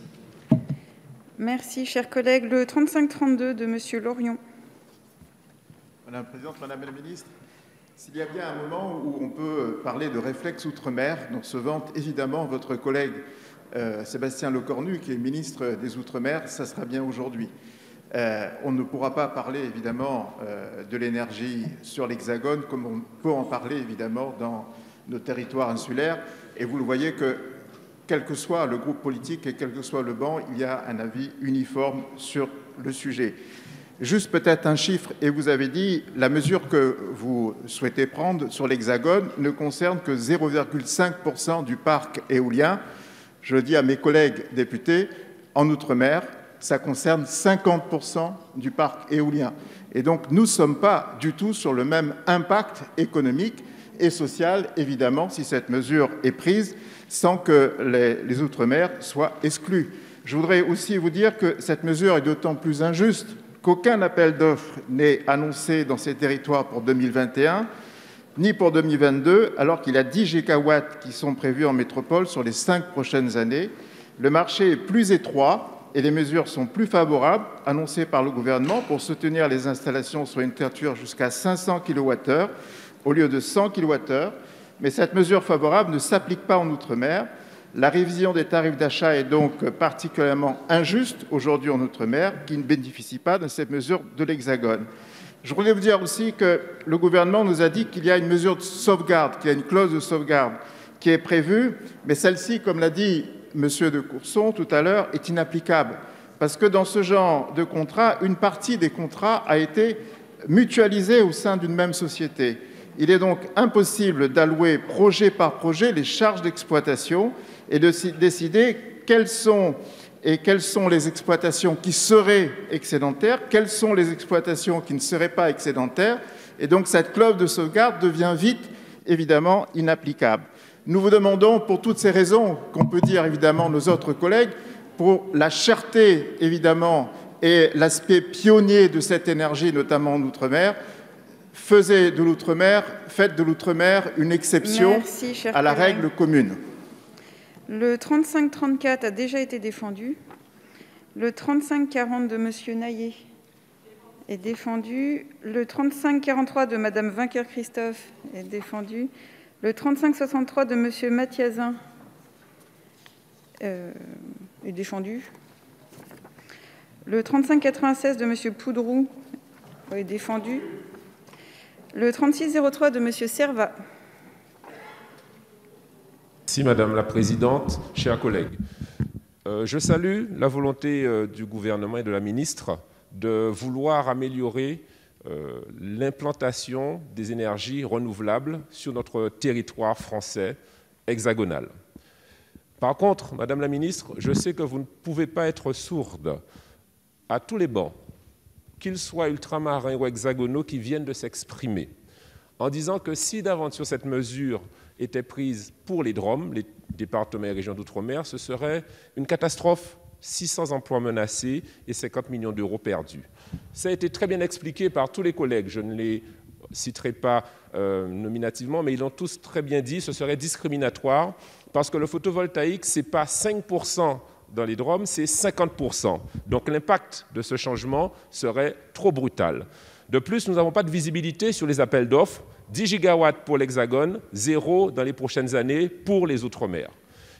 Merci, cher collègue. Le 3532 de M. Lorion. Madame la Présidente, Madame la Ministre, s'il y a bien un moment où on peut parler de réflexe outre-mer, dont se vante évidemment votre collègue Sébastien Lecornu, qui est ministre des Outre-mer, ça sera bien aujourd'hui. On ne pourra pas parler évidemment de l'énergie sur l'Hexagone comme on peut en parler évidemment dans nos territoires insulaires. Et vous le voyez que quel que soit le groupe politique et quel que soit le banc, il y a un avis uniforme sur le sujet. Juste peut-être un chiffre, et vous avez dit la mesure que vous souhaitez prendre sur l'Hexagone ne concerne que 0,5% du parc éolien. Je le dis à mes collègues députés, en Outre-mer, ça concerne 50% du parc éolien. Et donc, nous ne sommes pas du tout sur le même impact économique et social, évidemment, si cette mesure est prise, sans que les Outre-mer soient exclus. Je voudrais aussi vous dire que cette mesure est d'autant plus injuste qu'aucun appel d'offres n'est annoncé dans ces territoires pour 2021, ni pour 2022, alors qu'il y a 10 gigawatts qui sont prévus en métropole sur les 5 prochaines années. Le marché est plus étroit et les mesures sont plus favorables, annoncées par le gouvernement, pour soutenir les installations sur une toiture jusqu'à 500 kWh au lieu de 100 kWh. Mais cette mesure favorable ne s'applique pas en Outre-mer. La révision des tarifs d'achat est donc particulièrement injuste aujourd'hui en Outre-mer, qui ne bénéficie pas de cette mesure de l'Hexagone. Je voulais vous dire aussi que le gouvernement nous a dit qu'il y a une mesure de sauvegarde, qu'il y a une clause de sauvegarde qui est prévue, mais celle-ci, comme l'a dit M. de Courson tout à l'heure, est inapplicable. Parce que dans ce genre de contrat, une partie des contrats a été mutualisée au sein d'une même société. Il est donc impossible d'allouer projet par projet les charges d'exploitation et de décider quelles sont les exploitations qui seraient excédentaires, quelles sont les exploitations qui ne seraient pas excédentaires. Et donc cette clause de sauvegarde devient vite, évidemment, inapplicable. Nous vous demandons, pour toutes ces raisons qu'on peut dire évidemment nos autres collègues, pour la cherté, évidemment, et l'aspect pionnier de cette énergie, notamment en Outre-mer, faites de l'Outre-mer une exception à la règle commune. Le 3534 a déjà été défendu. Le 3540 de M. Naillet. est défendu. Le 3543 de Madame Vainqueur-Christophe est défendu. Le 3563 de Monsieur Mathiazin est défendu. Le 3596 de Monsieur Poudrou est défendu. Le 3603 de Monsieur Servat. Merci Madame la Présidente, chers collègues. Je salue la volonté du gouvernement et de la ministre de vouloir améliorer l'implantation des énergies renouvelables sur notre territoire français hexagonal. Par contre, Madame la ministre, je sais que vous ne pouvez pas être sourde à tous les bancs, qu'ils soient ultramarins ou hexagonaux, qui viennent de s'exprimer, en disant que si d'aventure cette mesure était prise pour les DROM, les départements et régions d'outre-mer, ce serait une catastrophe, 600 emplois menacés et 50 millions d'euros perdus. Ça a été très bien expliqué par tous les collègues, je ne les citerai pas nominativement, mais ils l'ont tous très bien dit, ce serait discriminatoire, parce que le photovoltaïque, ce n'est pas 5% dans les DROM, c'est 50%. Donc l'impact de ce changement serait trop brutal. De plus, nous n'avons pas de visibilité sur les appels d'offres. 10 gigawatts pour l'Hexagone, 0 dans les prochaines années pour les Outre-mer.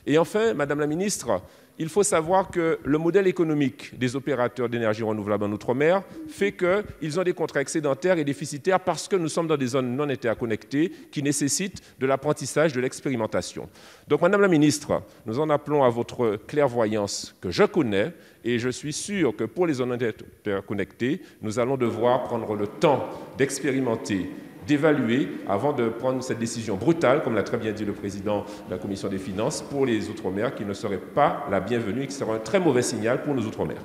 Et enfin, Madame la Ministre, il faut savoir que le modèle économique des opérateurs d'énergie renouvelable en Outre-mer fait qu'ils ont des contrats excédentaires et déficitaires parce que nous sommes dans des zones non interconnectées qui nécessitent de l'apprentissage, de l'expérimentation. Donc, Madame la Ministre, nous en appelons à votre clairvoyance que je connais et je suis sûr que pour les zones interconnectées, nous allons devoir prendre le temps d'expérimenter, d'évaluer avant de prendre cette décision brutale, comme l'a très bien dit le président de la Commission des finances, pour les Outre-mer, qui ne serait pas la bienvenue et qui serait un très mauvais signal pour nos Outre-mer.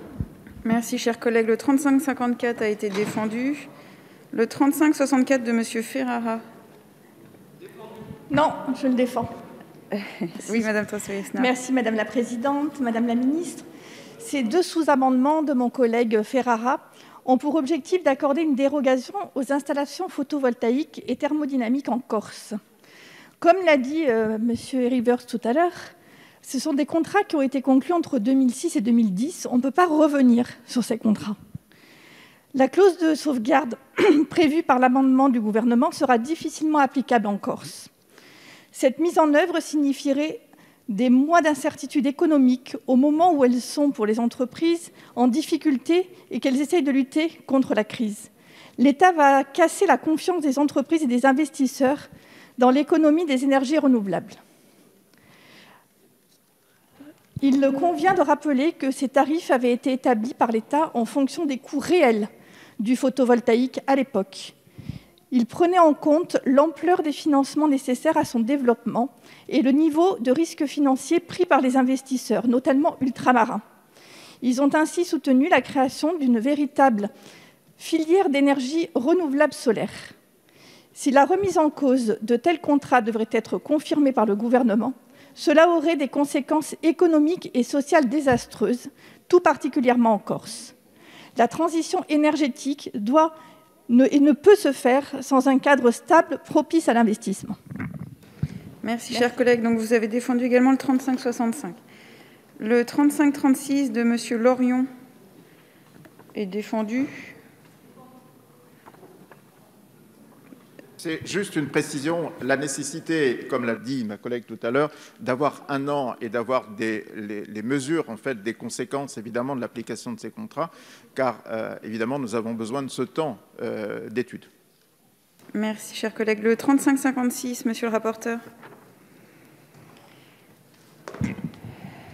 Merci, chers collègues. Le 3554 a été défendu. Le 3564 de Monsieur Ferrara. Non, je le défends. Oui, Madame Trossoyesna. Merci, Madame la Présidente, Madame la Ministre. Ces deux sous-amendements de mon collègue Ferrara ont pour objectif d'accorder une dérogation aux installations photovoltaïques et thermodynamiques en Corse. Comme l'a dit M. Rivers tout à l'heure, ce sont des contrats qui ont été conclus entre 2006 et 2010. On ne peut pas revenir sur ces contrats. La clause de sauvegarde prévue par l'amendement du gouvernement sera difficilement applicable en Corse. Cette mise en œuvre signifierait des mois d'incertitude économique au moment où elles sont, pour les entreprises, en difficulté et qu'elles essayent de lutter contre la crise. L'État va casser la confiance des entreprises et des investisseurs dans l'économie des énergies renouvelables. Il convient de rappeler que ces tarifs avaient été établis par l'État en fonction des coûts réels du photovoltaïque à l'époque. Il prenait en compte l'ampleur des financements nécessaires à son développement et le niveau de risque financier pris par les investisseurs, notamment ultramarins. Ils ont ainsi soutenu la création d'une véritable filière d'énergie renouvelable solaire. Si la remise en cause de tels contrats devrait être confirmée par le gouvernement, cela aurait des conséquences économiques et sociales désastreuses, tout particulièrement en Corse. La transition énergétique doit et ne peut se faire sans un cadre stable propice à l'investissement. Merci, chers collègues. Donc, vous avez défendu également le 3565. Le 3536 de Monsieur Lorion est défendu. C'est juste une précision, la nécessité, comme l'a dit ma collègue tout à l'heure, d'avoir un an et d'avoir les mesures, en fait, des conséquences, évidemment, de l'application de ces contrats, car, évidemment, nous avons besoin de ce temps d'étude. Merci, chers collègues. Le 3556, monsieur le rapporteur.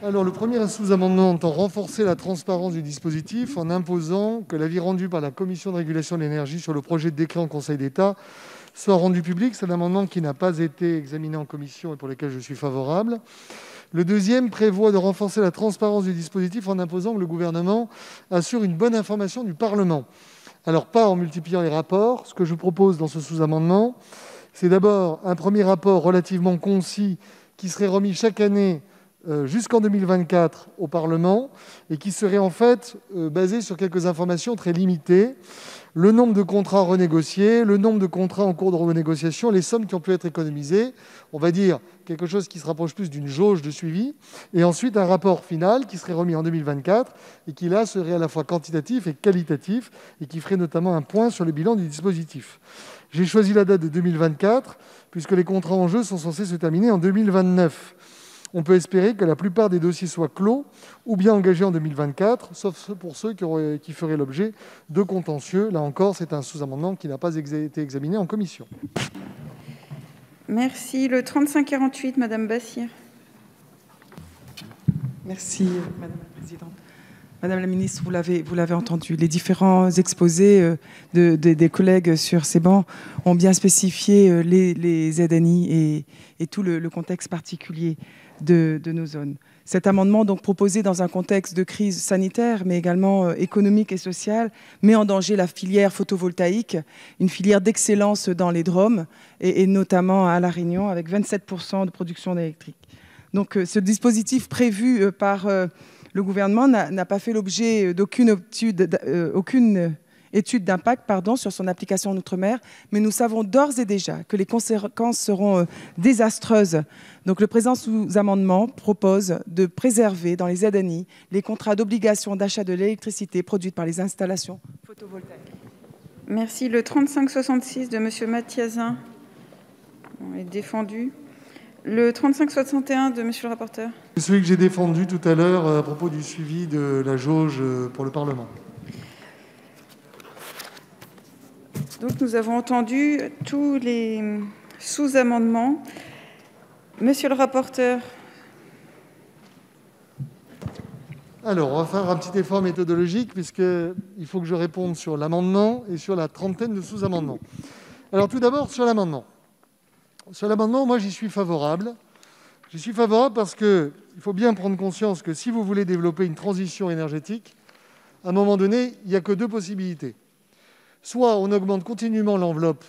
Alors, le premier sous-amendement entend renforcer la transparence du dispositif en imposant que l'avis rendu par la Commission de régulation de l'énergie sur le projet de décret en Conseil d'État soit rendu public. C'est un amendement qui n'a pas été examiné en commission et pour lequel je suis favorable. Le deuxième prévoit de renforcer la transparence du dispositif en imposant que le gouvernement assure une bonne information du Parlement. Alors, pas en multipliant les rapports. Ce que je propose dans ce sous-amendement, c'est d'abord un premier rapport relativement concis qui serait remis chaque année jusqu'en 2024 au Parlement et qui serait en fait basé sur quelques informations très limitées. Le nombre de contrats renégociés, le nombre de contrats en cours de renégociation, les sommes qui ont pu être économisées, on va dire quelque chose qui se rapproche plus d'une jauge de suivi, et ensuite un rapport final qui serait remis en 2024 et qui là serait à la fois quantitatif et qualitatif et qui ferait notamment un point sur le bilan du dispositif. J'ai choisi la date de 2024 puisque les contrats en jeu sont censés se terminer en 2029. On peut espérer que la plupart des dossiers soient clos ou bien engagés en 2024, sauf pour ceux qui feraient l'objet de contentieux. Là encore, c'est un sous-amendement qui n'a pas été examiné en commission. Merci. Le 3548, Madame Bassir. Merci, Madame la Présidente. Madame la Ministre, vous l'avez entendu, les différents exposés des collègues sur ces bancs ont bien spécifié les ZNI et tout le contexte particulier de nos zones. Cet amendement, donc proposé dans un contexte de crise sanitaire, mais également économique et sociale, met en danger la filière photovoltaïque, une filière d'excellence dans les DROM, et notamment à La Réunion, avec 27% de production électrique. Donc ce dispositif prévu par le gouvernement n'a pas fait l'objet d'aucune étude d'impact sur son application en Outre-mer, mais nous savons d'ores et déjà que les conséquences seront désastreuses. Donc le présent sous-amendement propose de préserver dans les ZNI les contrats d'obligation d'achat de l'électricité produite par les installations photovoltaïques. Merci. Le 3566 de Monsieur Mathiazin est défendu. Le 3561 de Monsieur le rapporteur. C'est celui que j'ai défendu tout à l'heure à propos du suivi de la jauge pour le Parlement. Donc nous avons entendu tous les sous-amendements. Monsieur le rapporteur. Alors, on va faire un petit effort méthodologique puisqu'il faut que je réponde sur l'amendement et sur la trentaine de sous-amendements. Alors tout d'abord, sur l'amendement. Sur l'amendement, moi j'y suis favorable. J'y suis favorable parce qu'il faut bien prendre conscience que si vous voulez développer une transition énergétique, à un moment donné, il n'y a que deux possibilités. Soit on augmente continuellement l'enveloppe,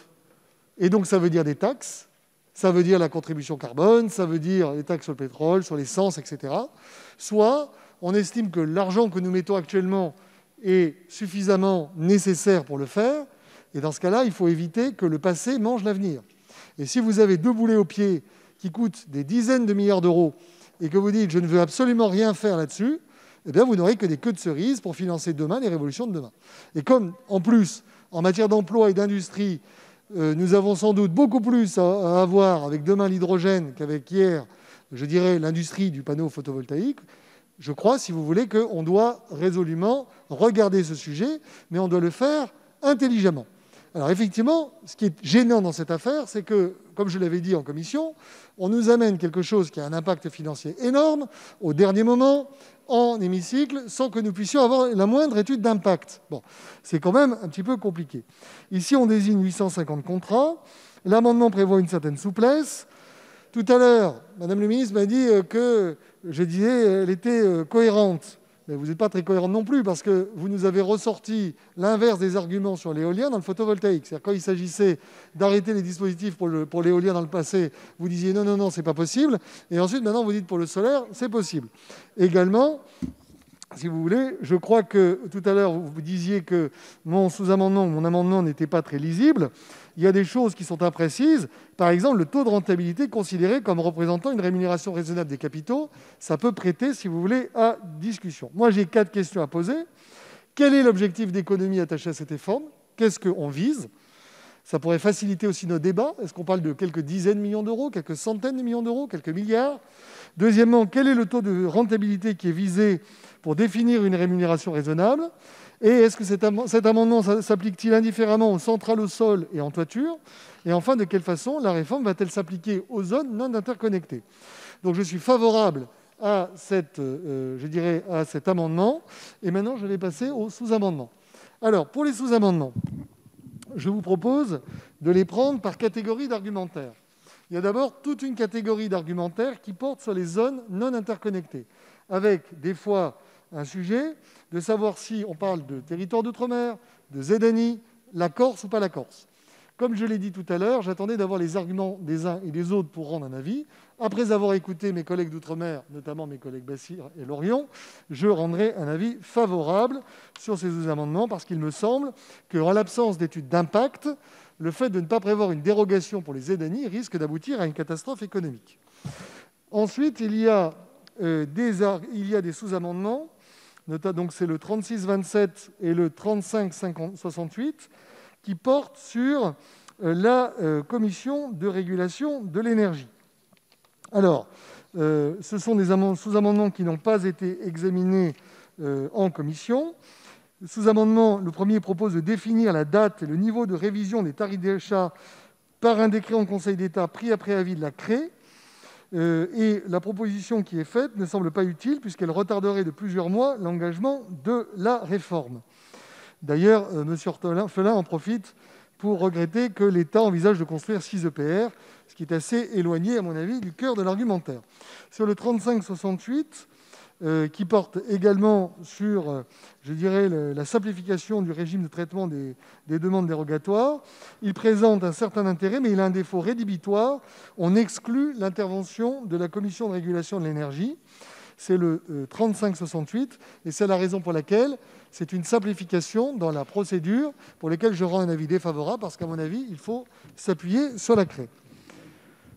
et donc ça veut dire des taxes, ça veut dire la contribution carbone, ça veut dire les taxes sur le pétrole, sur l'essence, etc. Soit on estime que l'argent que nous mettons actuellement est suffisamment nécessaire pour le faire, et dans ce cas-là, il faut éviter que le passé mange l'avenir. Et si vous avez deux boulets au pied qui coûtent des dizaines de milliards d'euros et que vous dites « je ne veux absolument rien faire là-dessus », eh bien vous n'aurez que des queues de cerises pour financer demain les révolutions de demain. Et comme, en plus, en matière d'emploi et d'industrie, nous avons sans doute beaucoup plus à avoir avec demain l'hydrogène qu'avec hier, je dirais, l'industrie du panneau photovoltaïque, je crois, si vous voulez, qu'on doit résolument regarder ce sujet, mais on doit le faire intelligemment. Alors effectivement, ce qui est gênant dans cette affaire, c'est que, comme je l'avais dit en commission, on nous amène quelque chose qui a un impact financier énorme au dernier moment, en hémicycle, sans que nous puissions avoir la moindre étude d'impact. Bon, c'est quand même un petit peu compliqué. Ici, on désigne 850 contrats. L'amendement prévoit une certaine souplesse. Tout à l'heure, Madame le ministre m'a dit que, je disais, elle était cohérente. Mais vous n'êtes pas très cohérente non plus, parce que vous nous avez ressorti l'inverse des arguments sur l'éolien dans le photovoltaïque. C'est-à-dire quand il s'agissait d'arrêter les dispositifs pour l'éolien dans le passé, vous disiez non, non, non, c'est pas possible. Et ensuite, maintenant, vous dites pour le solaire, c'est possible. Également, si vous voulez, je crois que tout à l'heure, vous disiez que mon sous-amendement, mon amendement n'était pas très lisible. Il y a des choses qui sont imprécises. Par exemple, le taux de rentabilité considéré comme représentant une rémunération raisonnable des capitaux, ça peut prêter, si vous voulez, à discussion. Moi, j'ai 4 questions à poser. Quel est l'objectif d'économie attaché à cette réforme? Qu'est-ce qu'on vise? Ça pourrait faciliter aussi nos débats. Est-ce qu'on parle de quelques dizaines de millions d'euros, quelques centaines de millions d'euros, quelques milliards? Deuxièmement, quel est le taux de rentabilité qui est visé pour définir une rémunération raisonnable? Et est-ce que cet amendement s'applique-t-il indifféremment aux centrales au sol et en toiture? Et enfin, de quelle façon la réforme va-t-elle s'appliquer aux zones non interconnectées? Donc je suis favorable à cet amendement. Et maintenant, je vais passer aux sous-amendements. Alors, pour les sous-amendements, je vous propose de les prendre par catégorie d'argumentaire. Il y a d'abord toute une catégorie d'argumentaire qui porte sur les zones non interconnectées, avec des fois un sujet de savoir si on parle de territoire d'outre-mer, de ZNI, la Corse ou pas la Corse. Comme je l'ai dit tout à l'heure, j'attendais d'avoir les arguments des uns et des autres pour rendre un avis. Après avoir écouté mes collègues d'outre-mer, notamment mes collègues Bassir et Lorion, je rendrai un avis favorable sur ces sous-amendements parce qu'il me semble qu'en l'absence d'études d'impact, le fait de ne pas prévoir une dérogation pour les EDANI risque d'aboutir à une catastrophe économique. Ensuite, il y a des sous-amendements, donc c'est le 3627 et le 3568, qui portent sur la commission de régulation de l'énergie. Alors, ce sont des sous-amendements qui n'ont pas été examinés en commission. Le premier propose de définir la date et le niveau de révision des tarifs d'achat par un décret en Conseil d'État pris après avis de la CRE. Et la proposition qui est faite ne semble pas utile puisqu'elle retarderait de plusieurs mois l'engagement de la réforme. D'ailleurs, M. Orphelin en profite pour regretter que l'État envisage de construire 6 EPR, ce qui est assez éloigné, à mon avis, du cœur de l'argumentaire. Sur le 3568, qui porte également sur, la simplification du régime de traitement des demandes dérogatoires, il présente un certain intérêt, mais il a un défaut rédhibitoire. On exclut l'intervention de la Commission de régulation de l'énergie. C'est le 3568, et c'est la raison pour laquelle c'est une simplification dans la procédure pour laquelle je rends un avis défavorable, parce qu'à mon avis, il faut s'appuyer sur la CRE.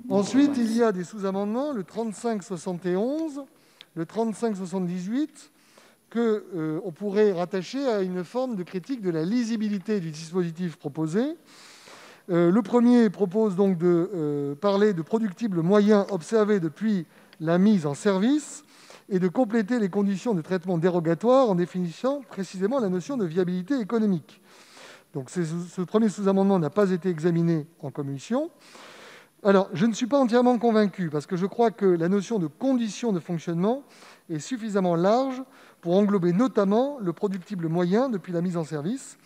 Ensuite, il y a des sous-amendements, le 3571, le 3578, qu'on pourrait rattacher à une forme de critique de la lisibilité du dispositif proposé. Le premier propose donc de parler de productibles moyens observés depuis la mise en service et de compléter les conditions de traitement dérogatoire en définissant précisément la notion de viabilité économique. Donc ce premier sous-amendement n'a pas été examiné en commission. Alors, je ne suis pas entièrement convaincu, parce que je crois que la notion de conditions de fonctionnement est suffisamment large pour englober notamment le productible moyen depuis la mise en service.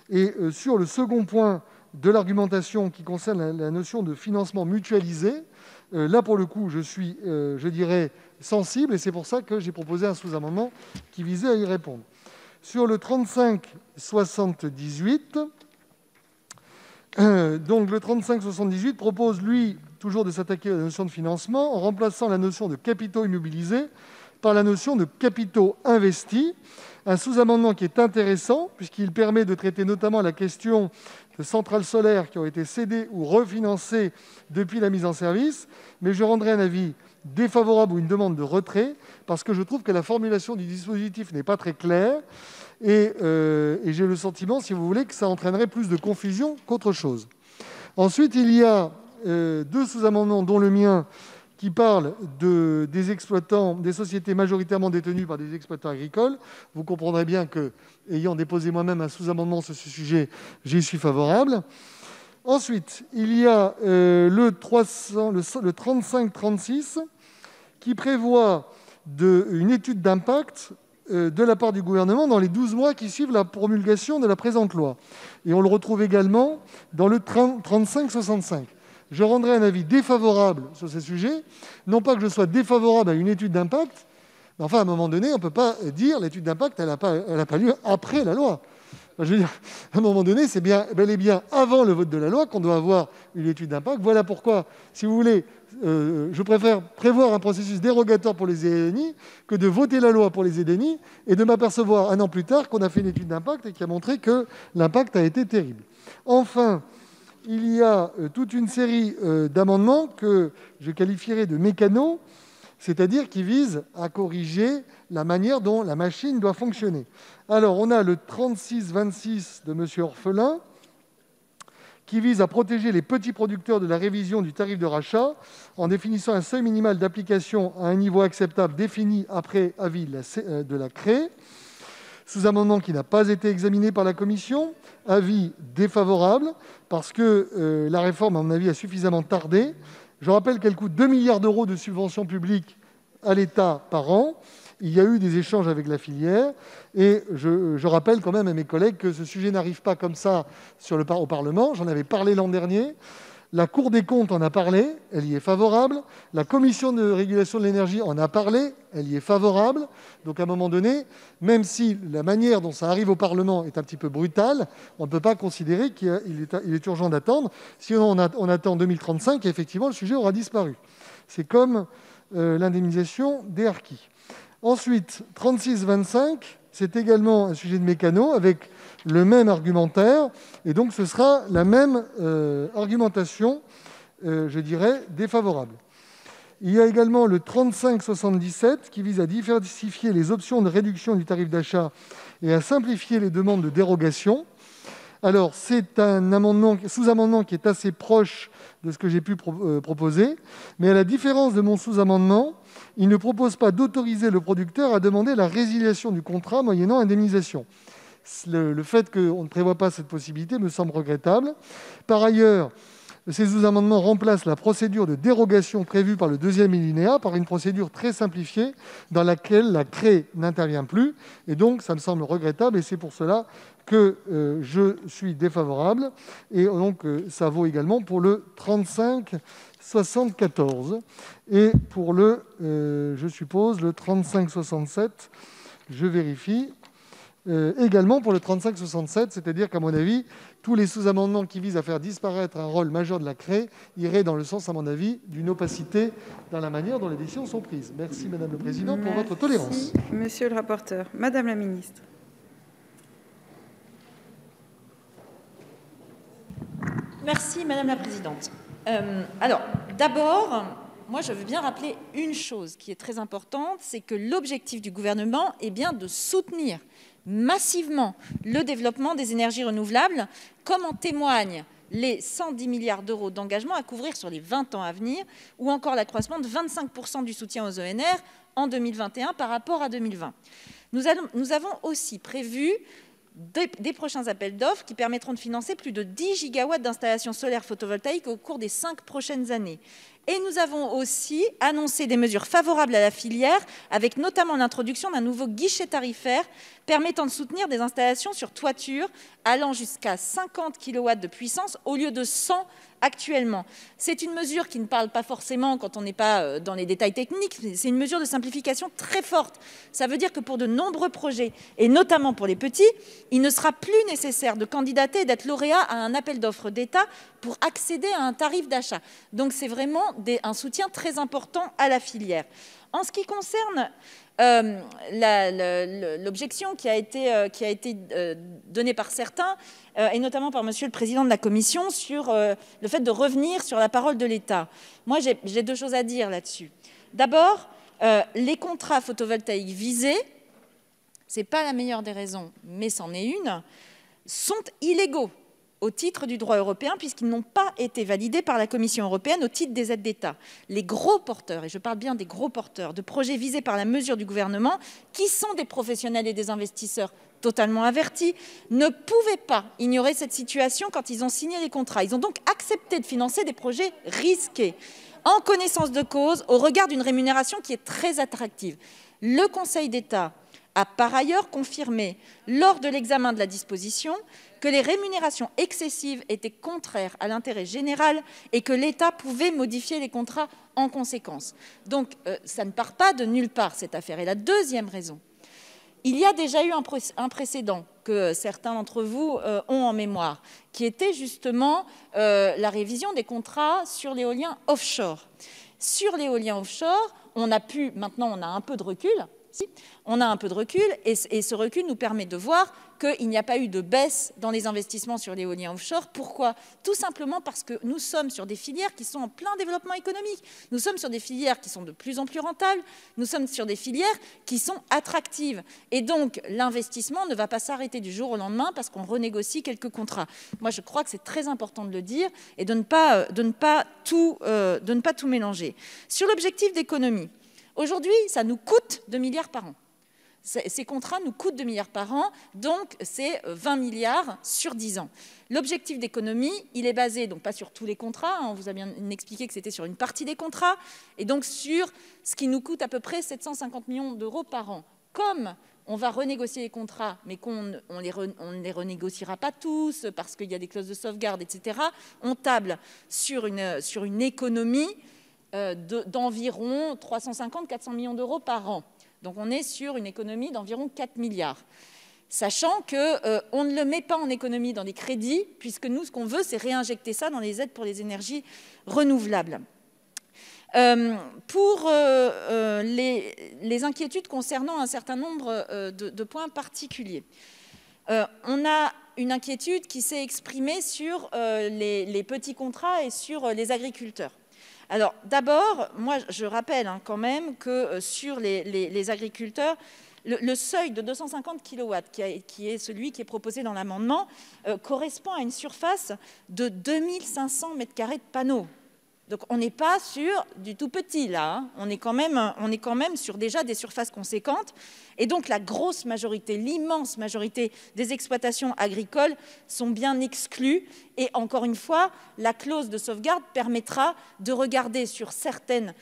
Et sur le second point de l'argumentation qui concerne la notion de financement mutualisé, là, pour le coup, je suis, sensible, et c'est pour ça que j'ai proposé un sous-amendement qui visait à y répondre. Sur le 3578, donc le 3578 propose, lui, toujours de s'attaquer à la notion de financement en remplaçant la notion de capitaux immobilisés par la notion de capitaux investis. Un sous-amendement qui est intéressant puisqu'il permet de traiter notamment la question de centrales solaires qui ont été cédées ou refinancées depuis la mise en service, mais je rendrai un avis défavorable ou une demande de retrait parce que je trouve que la formulation du dispositif n'est pas très claire et j'ai le sentiment, si vous voulez, que ça entraînerait plus de confusion qu'autre chose. Ensuite, il y a deux sous-amendements, dont le mien, qui parlent des exploitants, des sociétés majoritairement détenues par des exploitants agricoles. Vous comprendrez bien que, ayant déposé moi-même un sous-amendement sur ce sujet, j'y suis favorable. Ensuite, il y a le 3536 qui prévoit une étude d'impact de la part du gouvernement dans les 12 mois qui suivent la promulgation de la présente loi. Et on le retrouve également dans le 3565. Je rendrai un avis défavorable sur ces sujets. Non pas que je sois défavorable à une étude d'impact, mais enfin, à un moment donné, on ne peut pas dire l'étude d'impact, elle n'a pas lieu après la loi. Je veux dire, à un moment donné, c'est bel et bien avant le vote de la loi qu'on doit avoir une étude d'impact. Voilà pourquoi, si vous voulez, je préfère prévoir un processus dérogatoire pour les EDNI que de voter la loi pour les EDNI et de m'apercevoir un an plus tard qu'on a fait une étude d'impact et qui a montré que l'impact a été terrible. Enfin, il y a toute une série d'amendements que je qualifierais de mécanos, c'est-à-dire qui visent à corriger la manière dont la machine doit fonctionner. Alors, on a le 3626 de M. Orphelin, qui vise à protéger les petits producteurs de la révision du tarif de rachat en définissant un seuil minimal d'application à un niveau acceptable défini après avis de la CRE. Sous-amendement qui n'a pas été examiné par la commission. Avis défavorable, parce que la réforme, à mon avis, a suffisamment tardé. Je rappelle qu'elle coûte 2 milliards d'euros de subventions publiques à l'État par an. Il y a eu des échanges avec la filière. Et je rappelle quand même à mes collègues que ce sujet n'arrive pas comme ça au Parlement. J'en avais parlé l'an dernier. La Cour des comptes en a parlé, elle y est favorable. La Commission de régulation de l'énergie en a parlé, elle y est favorable. Donc à un moment donné, même si la manière dont ça arrive au Parlement est un petit peu brutale, on ne peut pas considérer qu'il est urgent d'attendre. Si on attend 2035, effectivement, le sujet aura disparu. C'est comme l'indemnisation des harkis. Ensuite, 36-25, c'est également un sujet de mécano avec le même argumentaire, et donc ce sera la même argumentation, je dirais, défavorable. Il y a également le 35-77 qui vise à diversifier les options de réduction du tarif d'achat et à simplifier les demandes de dérogation. Alors, c'est un sous-amendement qui est assez proche de ce que j'ai pu proposer, mais à la différence de mon sous-amendement, il ne propose pas d'autoriser le producteur à demander la résiliation du contrat moyennant indemnisation. Le fait qu'on ne prévoit pas cette possibilité me semble regrettable. Par ailleurs, ces sous-amendements remplacent la procédure de dérogation prévue par le deuxième alinéa par une procédure très simplifiée dans laquelle la CRE n'intervient plus. Et donc, ça me semble regrettable et c'est pour cela que je suis défavorable. Et donc, ça vaut également pour le 35-74. Et pour le, je suppose, le 35-67, je vérifie. Également pour le 35-67, c'est-à-dire qu'à mon avis, tous les sous-amendements qui visent à faire disparaître un rôle majeur de la CRE iraient dans le sens, à mon avis, d'une opacité dans la manière dont les décisions sont prises. Merci, Madame le Président, pour votre tolérance. Monsieur le rapporteur. Madame la Ministre. Merci, Madame la Présidente. Alors, d'abord, moi, je veux bien rappeler une chose qui est très importante, c'est que l'objectif du gouvernement est bien de soutenir massivement le développement des énergies renouvelables, comme en témoignent les 110 milliards d'euros d'engagement à couvrir sur les 20 ans à venir, ou encore l'accroissement de 25% du soutien aux ENR en 2021 par rapport à 2020. Nous avons aussi prévu des prochains appels d'offres qui permettront de financer plus de 10 gigawatts d'installations solaires photovoltaïques au cours des 5 prochaines années. Et nous avons aussi annoncé des mesures favorables à la filière, avec notamment l'introduction d'un nouveau guichet tarifaire permettant de soutenir des installations sur toiture allant jusqu'à 50 kW de puissance au lieu de 100 actuellement. C'est une mesure qui ne parle pas forcément quand on n'est pas dans les détails techniques, c'est une mesure de simplification très forte. Ça veut dire que pour de nombreux projets, et notamment pour les petits, il ne sera plus nécessaire de candidater et d'être lauréat à un appel d'offres d'État pour accéder à un tarif d'achat. Donc c'est vraiment un soutien très important à la filière. En ce qui concerne l'objection qui a été donnée par certains, et notamment par Monsieur le Président de la Commission, sur le fait de revenir sur la parole de l'État. Moi, j'ai deux choses à dire là-dessus. D'abord, les contrats photovoltaïques visés, ce n'est pas la meilleure des raisons, mais c'en est une, sont illégaux au titre du droit européen, puisqu'ils n'ont pas été validés par la Commission européenne au titre des aides d'État. Les gros porteurs, et je parle bien des gros porteurs, de projets visés par la mesure du gouvernement, qui sont des professionnels et des investisseurs totalement avertis, ne pouvaient pas ignorer cette situation quand ils ont signé les contrats. Ils ont donc accepté de financer des projets risqués, en connaissance de cause, au regard d'une rémunération qui est très attractive. Le Conseil d'État a par ailleurs confirmé, lors de l'examen de la disposition, que les rémunérations excessives étaient contraires à l'intérêt général et que l'État pouvait modifier les contrats en conséquence. Donc, ça ne part pas de nulle part, cette affaire. Et la deuxième raison, il y a déjà eu un précédent que certains d'entre vous ont en mémoire, qui était justement la révision des contrats sur l'éolien offshore. Sur l'éolien offshore, maintenant on a un peu de recul, on a un peu de recul et ce recul nous permet de voir qu'il n'y a pas eu de baisse dans les investissements sur l'éolien offshore. Pourquoi? Tout simplement parce que nous sommes sur des filières qui sont en plein développement économique. Nous sommes sur des filières qui sont de plus en plus rentables. Nous sommes sur des filières qui sont attractives. Et donc, l'investissement ne va pas s'arrêter du jour au lendemain parce qu'on renégocie quelques contrats. Moi, je crois que c'est très important de le dire et de ne pas tout mélanger. Sur l'objectif d'économie, aujourd'hui, ça nous coûte 2 milliards par an. Ces contrats nous coûtent 2 milliards par an, donc c'est 20 milliards sur 10 ans. L'objectif d'économie, il est basé, donc pas sur tous les contrats, on vous a bien expliqué que c'était sur une partie des contrats, et donc sur ce qui nous coûte à peu près 750 millions d'euros par an. Comme on va renégocier les contrats, mais qu'on ne les renégociera pas tous parce qu'il y a des clauses de sauvegarde, etc. On table sur une économie d'environ 350-400 millions d'euros par an. Donc on est sur une économie d'environ 4 milliards. Sachant qu'on ne le met pas en économie dans les crédits, puisque nous, ce qu'on veut, c'est réinjecter ça dans les aides pour les énergies renouvelables. Pour les inquiétudes concernant un certain nombre de points particuliers, on a une inquiétude qui s'est exprimée sur les petits contrats et sur les agriculteurs. Alors d'abord, moi je rappelle quand même que sur les agriculteurs, le seuil de 250 kW, qui est celui qui est proposé dans l'amendement, correspond à une surface de 2500 m² de panneaux. Donc on n'est pas sur du tout petit là, hein. On est quand même sur déjà des surfaces conséquentes. Et donc la grosse majorité, l'immense majorité des exploitations agricoles sont bien exclues. Et encore une fois, la clause de sauvegarde permettra de regarder sur certains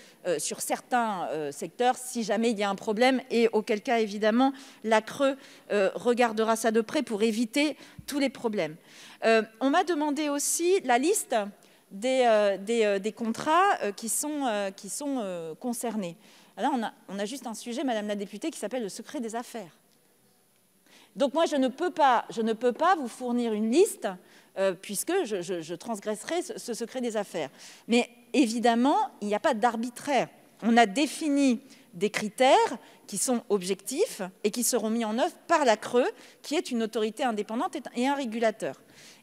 secteurs si jamais il y a un problème, et auquel cas évidemment la CRE regardera ça de près pour éviter tous les problèmes. On m'a demandé aussi la liste des contrats qui sont concernés. Là, on a juste un sujet, Madame la députée, qui s'appelle le secret des affaires. Donc moi, je ne peux pas vous fournir une liste puisque je transgresserai ce secret des affaires. Mais évidemment, il n'y a pas d'arbitraire. On a défini des critères qui sont objectifs et qui seront mis en œuvre par la CRE, qui est une autorité indépendante et un régulateur.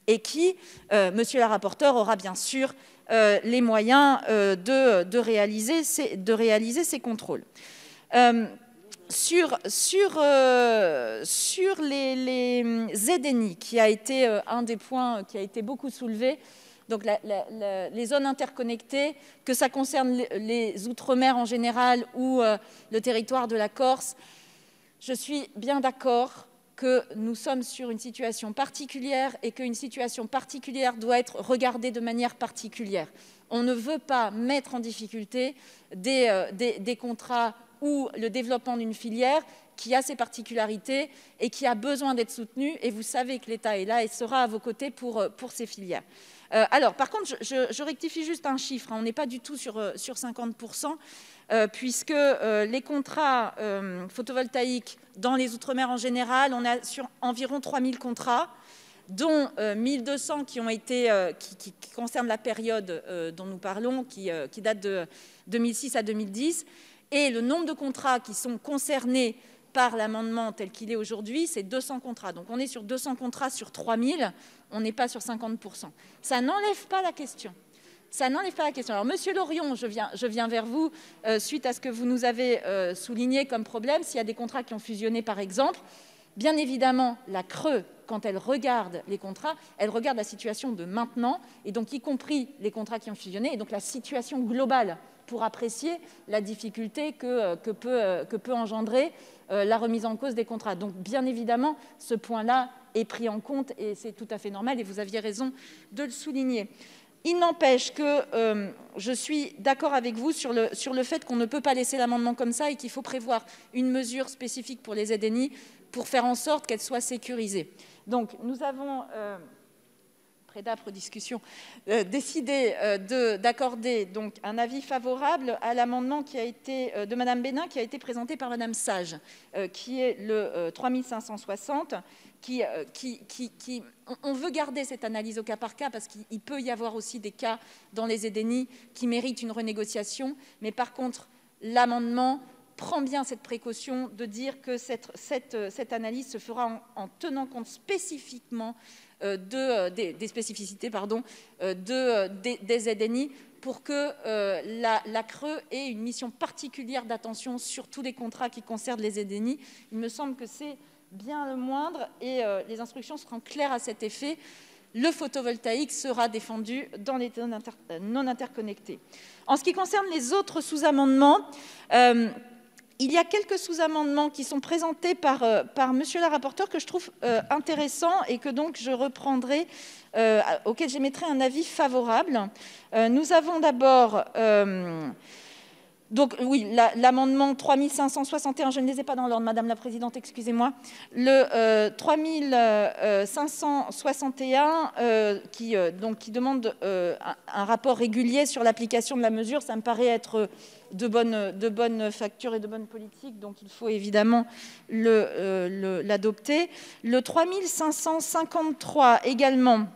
Et qui, monsieur le rapporteur, aura bien sûr les moyens de réaliser ces contrôles. Sur les ZNI, qui a été un des points qui a été beaucoup soulevé, donc les zones interconnectées, que ça concerne les Outre-mer en général ou le territoire de la Corse, je suis bien d'accord que nous sommes sur une situation particulière et qu'une situation particulière doit être regardée de manière particulière. On ne veut pas mettre en difficulté des contrats ou le développement d'une filière qui a ses particularités et qui a besoin d'être soutenue. Et vous savez que l'État est là et sera à vos côtés pour ces filières. Alors, par contre, je rectifie juste un chiffre. On n'est pas du tout sur 50%. Puisque les contrats photovoltaïques dans les Outre-mer en général, on a sur environ 3000 contrats, dont 1200 qui concernent la période dont nous parlons, qui date de 2006 à 2010. Et le nombre de contrats qui sont concernés par l'amendement tel qu'il est aujourd'hui, c'est 200 contrats. Donc on est sur 200 contrats sur 3000, on n'est pas sur 50%. Ça n'enlève pas la question. Ça n'enlève pas la question. Alors, Monsieur Lorion, je viens vers vous suite à ce que vous nous avez souligné comme problème. S'il y a des contrats qui ont fusionné, par exemple, bien évidemment, la CRE, quand elle regarde les contrats, elle regarde la situation de maintenant, et donc y compris les contrats qui ont fusionné, et donc la situation globale pour apprécier la difficulté que peut engendrer la remise en cause des contrats. Donc, bien évidemment, ce point-là est pris en compte, et c'est tout à fait normal, et vous aviez raison de le souligner. Il n'empêche que je suis d'accord avec vous sur le fait qu'on ne peut pas laisser l'amendement comme ça et qu'il faut prévoir une mesure spécifique pour les ZNI pour faire en sorte qu'elles soient sécurisées. Donc, nous avons, après d'âpres discussions, décidé d'accorder donc un avis favorable à l'amendement de Madame Bénin qui a été présenté par Madame Sage, qui est le 3560. On veut garder cette analyse au cas par cas parce qu'il peut y avoir aussi des cas dans les ZNI qui méritent une renégociation. Mais par contre, l'amendement prend bien cette précaution de dire que cette analyse se fera en tenant compte spécifiquement des spécificités des ZNI pour que la CRE ait une mission particulière d'attention sur tous les contrats qui concernent les ZNI. Il me semble que c'est bien le moindre, et les instructions seront claires à cet effet. Le photovoltaïque sera défendu dans les zones non interconnectées. En ce qui concerne les autres sous-amendements, il y a quelques sous-amendements qui sont présentés par monsieur le rapporteur que je trouve intéressants et que donc je reprendrai, auxquels j'émettrai un avis favorable. Nous avons d'abord Donc oui, l'amendement 3561, je ne les ai pas dans l'ordre, Madame la Présidente, excusez-moi. Le 3561 qui demande un rapport régulier sur l'application de la mesure, ça me paraît être de bonne facture et de bonne politique, donc il faut évidemment l'adopter. Le 3553 également.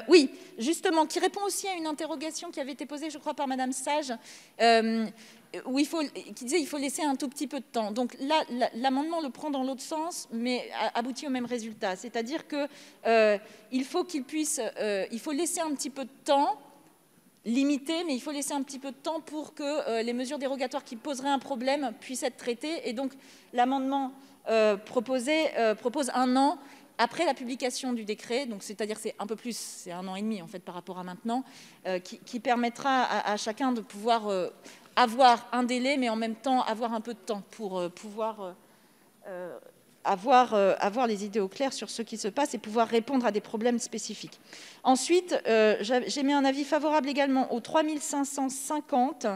Oui, justement, qui répond aussi à une interrogation qui avait été posée, je crois, par Madame Sage, qui disait qu'il faut laisser un tout petit peu de temps. Donc là, l'amendement le prend dans l'autre sens, mais aboutit au même résultat. C'est-à-dire qu'il faut qu'il puisse, il faut laisser un petit peu de temps, limité, mais il faut laisser un petit peu de temps pour que les mesures dérogatoires qui poseraient un problème puissent être traitées. Et donc l'amendement propose 1 an après la publication du décret, donc c'est-à-dire c'est un peu plus, c'est 1 an et demi en fait par rapport à maintenant, qui permettra à chacun de pouvoir avoir un délai, mais en même temps avoir un peu de temps pour pouvoir avoir les idées au clair sur ce qui se passe et pouvoir répondre à des problèmes spécifiques. Ensuite, j'ai mis un avis favorable également au 3550,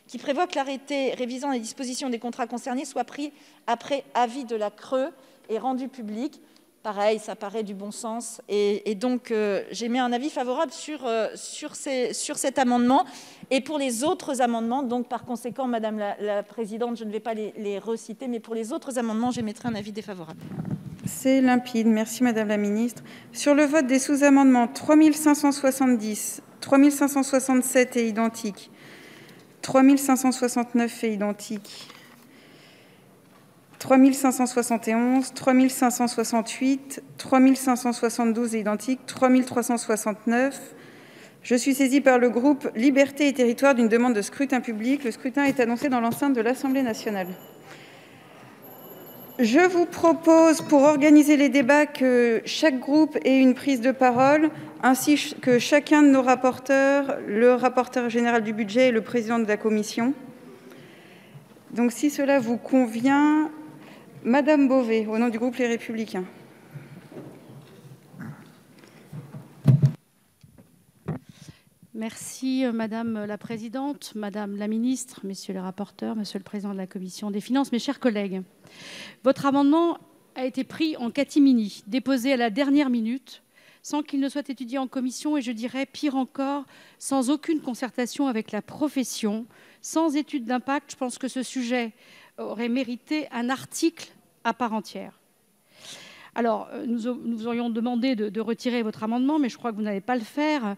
qui prévoit que l'arrêté révisant les dispositions des contrats concernés soit pris après avis de la CRE et rendu public. Pareil, ça paraît du bon sens. Et donc, j'ai mis un avis favorable sur cet amendement. Et pour les autres amendements, donc par conséquent, Madame la Présidente, je ne vais pas les reciter, mais pour les autres amendements, j'émettrai un avis défavorable. C'est limpide. Merci, Madame la Ministre. Sur le vote des sous-amendements 3570, 3567 est identique, 3569 est identique, 3571, 3568, 3572 est identique, 3369. Je suis saisie par le groupe Liberté et Territoires d'une demande de scrutin public. Le scrutin est annoncé dans l'enceinte de l'Assemblée nationale. Je vous propose, pour organiser les débats, que chaque groupe ait une prise de parole, ainsi que chacun de nos rapporteurs, le rapporteur général du budget et le président de la commission. Donc, si cela vous convient, Madame Beauvais, au nom du groupe Les Républicains. Merci Madame la Présidente, Madame la Ministre, Messieurs les rapporteurs, Monsieur le Président de la Commission des Finances, mes chers collègues. Votre amendement a été pris en catimini, déposé à la dernière minute, sans qu'il ne soit étudié en commission et je dirais pire encore, sans aucune concertation avec la profession, sans étude d'impact. Je pense que ce sujet aurait mérité un article à part entière. Alors, nous aurions demandé de retirer votre amendement, mais je crois que vous n'allez pas le faire.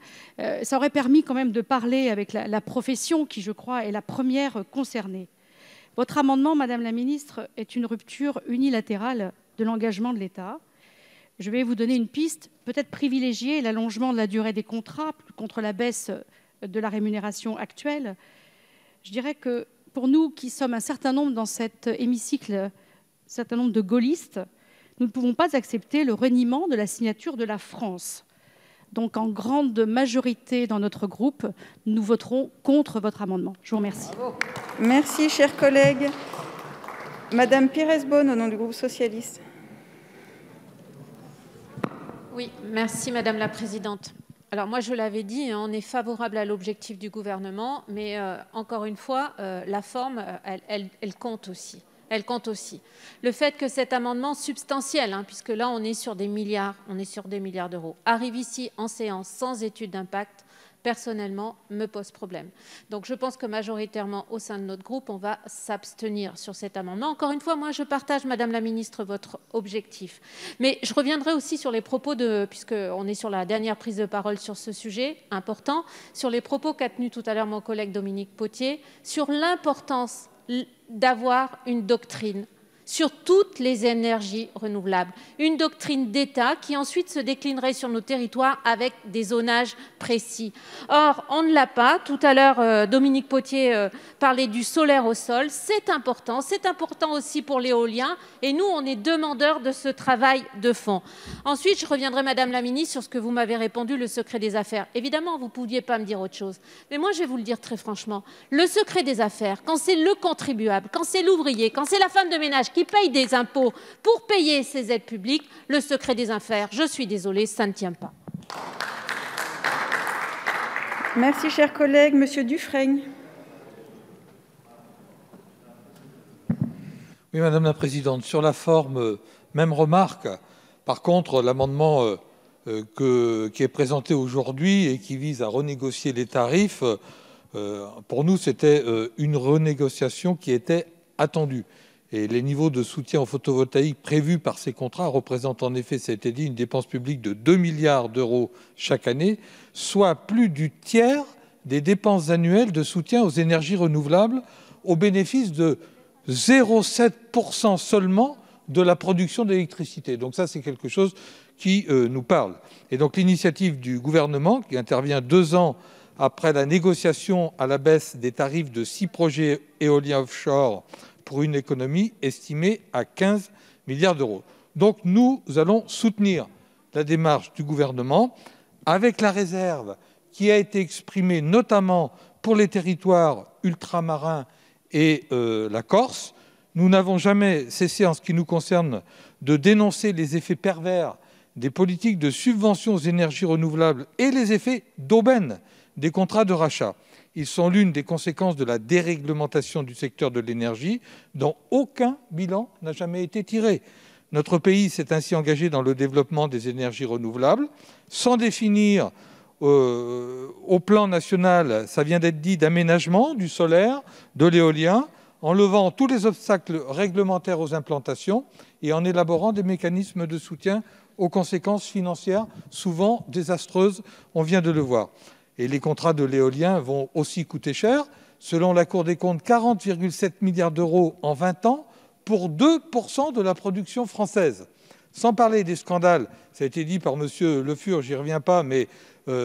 Ça aurait permis quand même de parler avec la profession, qui, je crois, est la première concernée. Votre amendement, Madame la Ministre, est une rupture unilatérale de l'engagement de l'État. Je vais vous donner une piste, peut-être privilégier l'allongement de la durée des contrats contre la baisse de la rémunération actuelle. Je dirais que pour nous qui sommes un certain nombre dans cet hémicycle, un certain nombre de gaullistes, nous ne pouvons pas accepter le reniement de la signature de la France. Donc, en grande majorité dans notre groupe, nous voterons contre votre amendement. Je vous remercie. Bravo. Merci, chers collègues. Madame Pires-Beaune, au nom du groupe socialiste. Oui, merci Madame la Présidente. Alors moi, je l'avais dit, on est favorable à l'objectif du gouvernement, mais encore une fois, la forme, elle compte aussi. Elle compte aussi. Le fait que cet amendement substantiel, puisque là on est sur des milliards, d'euros, arrive ici en séance sans étude d'impact, personnellement, me pose problème. Donc je pense que majoritairement au sein de notre groupe, on va s'abstenir sur cet amendement. Encore une fois, moi je partage, Madame la Ministre, votre objectif. Mais je reviendrai aussi sur les propos puisqu'on est sur la dernière prise de parole sur ce sujet important, sur les propos qu'a tenus tout à l'heure mon collègue Dominique Potier, sur l'importance d'avoir une doctrine sur toutes les énergies renouvelables. Une doctrine d'État qui ensuite se déclinerait sur nos territoires avec des zonages précis. Or, on ne l'a pas. Tout à l'heure, Dominique Potier parlait du solaire au sol. C'est important aussi pour l'éolien. Et nous, on est demandeurs de ce travail de fond. Ensuite, je reviendrai, Madame la Ministre, sur ce que vous m'avez répondu, le secret des affaires. Évidemment, vous ne pouviez pas me dire autre chose. Mais moi, je vais vous le dire très franchement. Le secret des affaires, quand c'est le contribuable, quand c'est l'ouvrier, quand c'est la femme de ménage qui paye des impôts pour payer ses aides publiques, le secret des affaires, je suis désolée, ça ne tient pas. Merci, chers collègues. Monsieur Dufrègne. Oui, Madame la Présidente. Sur la forme, même remarque. Par contre, l'amendement qui est présenté aujourd'hui et qui vise à renégocier les tarifs, pour nous, c'était une renégociation qui était attendue. Et les niveaux de soutien au photovoltaïque prévus par ces contrats représentent en effet, ça a été dit, une dépense publique de 2 milliards d'euros chaque année, soit plus du tiers des dépenses annuelles de soutien aux énergies renouvelables, au bénéfice de 0,7% seulement de la production d'électricité. Donc ça, c'est quelque chose qui nous parle. Et donc l'initiative du gouvernement, qui intervient 2 ans après la négociation à la baisse des tarifs de 6 projets éoliens offshore pour une économie estimée à 15 milliards d'euros. Donc nous allons soutenir la démarche du gouvernement avec la réserve qui a été exprimée notamment pour les territoires ultramarins et la Corse. Nous n'avons jamais cessé, en ce qui nous concerne, de dénoncer les effets pervers des politiques de subvention aux énergies renouvelables et les effets d'aubaine des contrats de rachat. Ils sont l'une des conséquences de la déréglementation du secteur de l'énergie, dont aucun bilan n'a jamais été tiré. Notre pays s'est ainsi engagé dans le développement des énergies renouvelables, sans définir au plan national, ça vient d'être dit, d'aménagement du solaire, de l'éolien, en levant tous les obstacles réglementaires aux implantations et en élaborant des mécanismes de soutien aux conséquences financières souvent désastreuses, on vient de le voir. Et les contrats de l'éolien vont aussi coûter cher. Selon la Cour des comptes, 40,7 milliards d'euros en 20 ans pour 2% de la production française. Sans parler des scandales, ça a été dit par M. Le Fur, j'y reviens pas, mais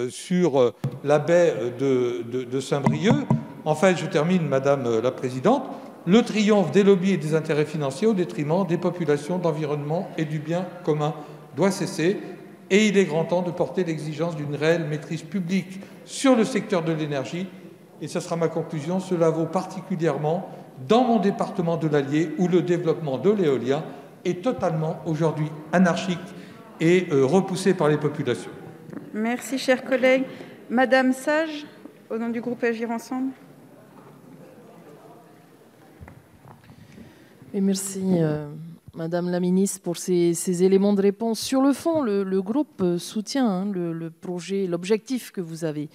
sur la baie de Saint-Brieuc. En fait, je termine, Madame la Présidente, le triomphe des lobbies et des intérêts financiers au détriment des populations, de l'environnement et du bien commun doit cesser. Et il est grand temps de porter l'exigence d'une réelle maîtrise publique sur le secteur de l'énergie. Et ce sera ma conclusion. Cela vaut particulièrement dans mon département de l'Allier, où le développement de l'éolien est totalement aujourd'hui anarchique et repoussé par les populations. Merci, chers collègues. Madame Sage, au nom du groupe Agir Ensemble. Et merci, Madame la Ministre, pour ces éléments de réponse. Sur le fond, le groupe soutient le projet, l'objectif que vous avez.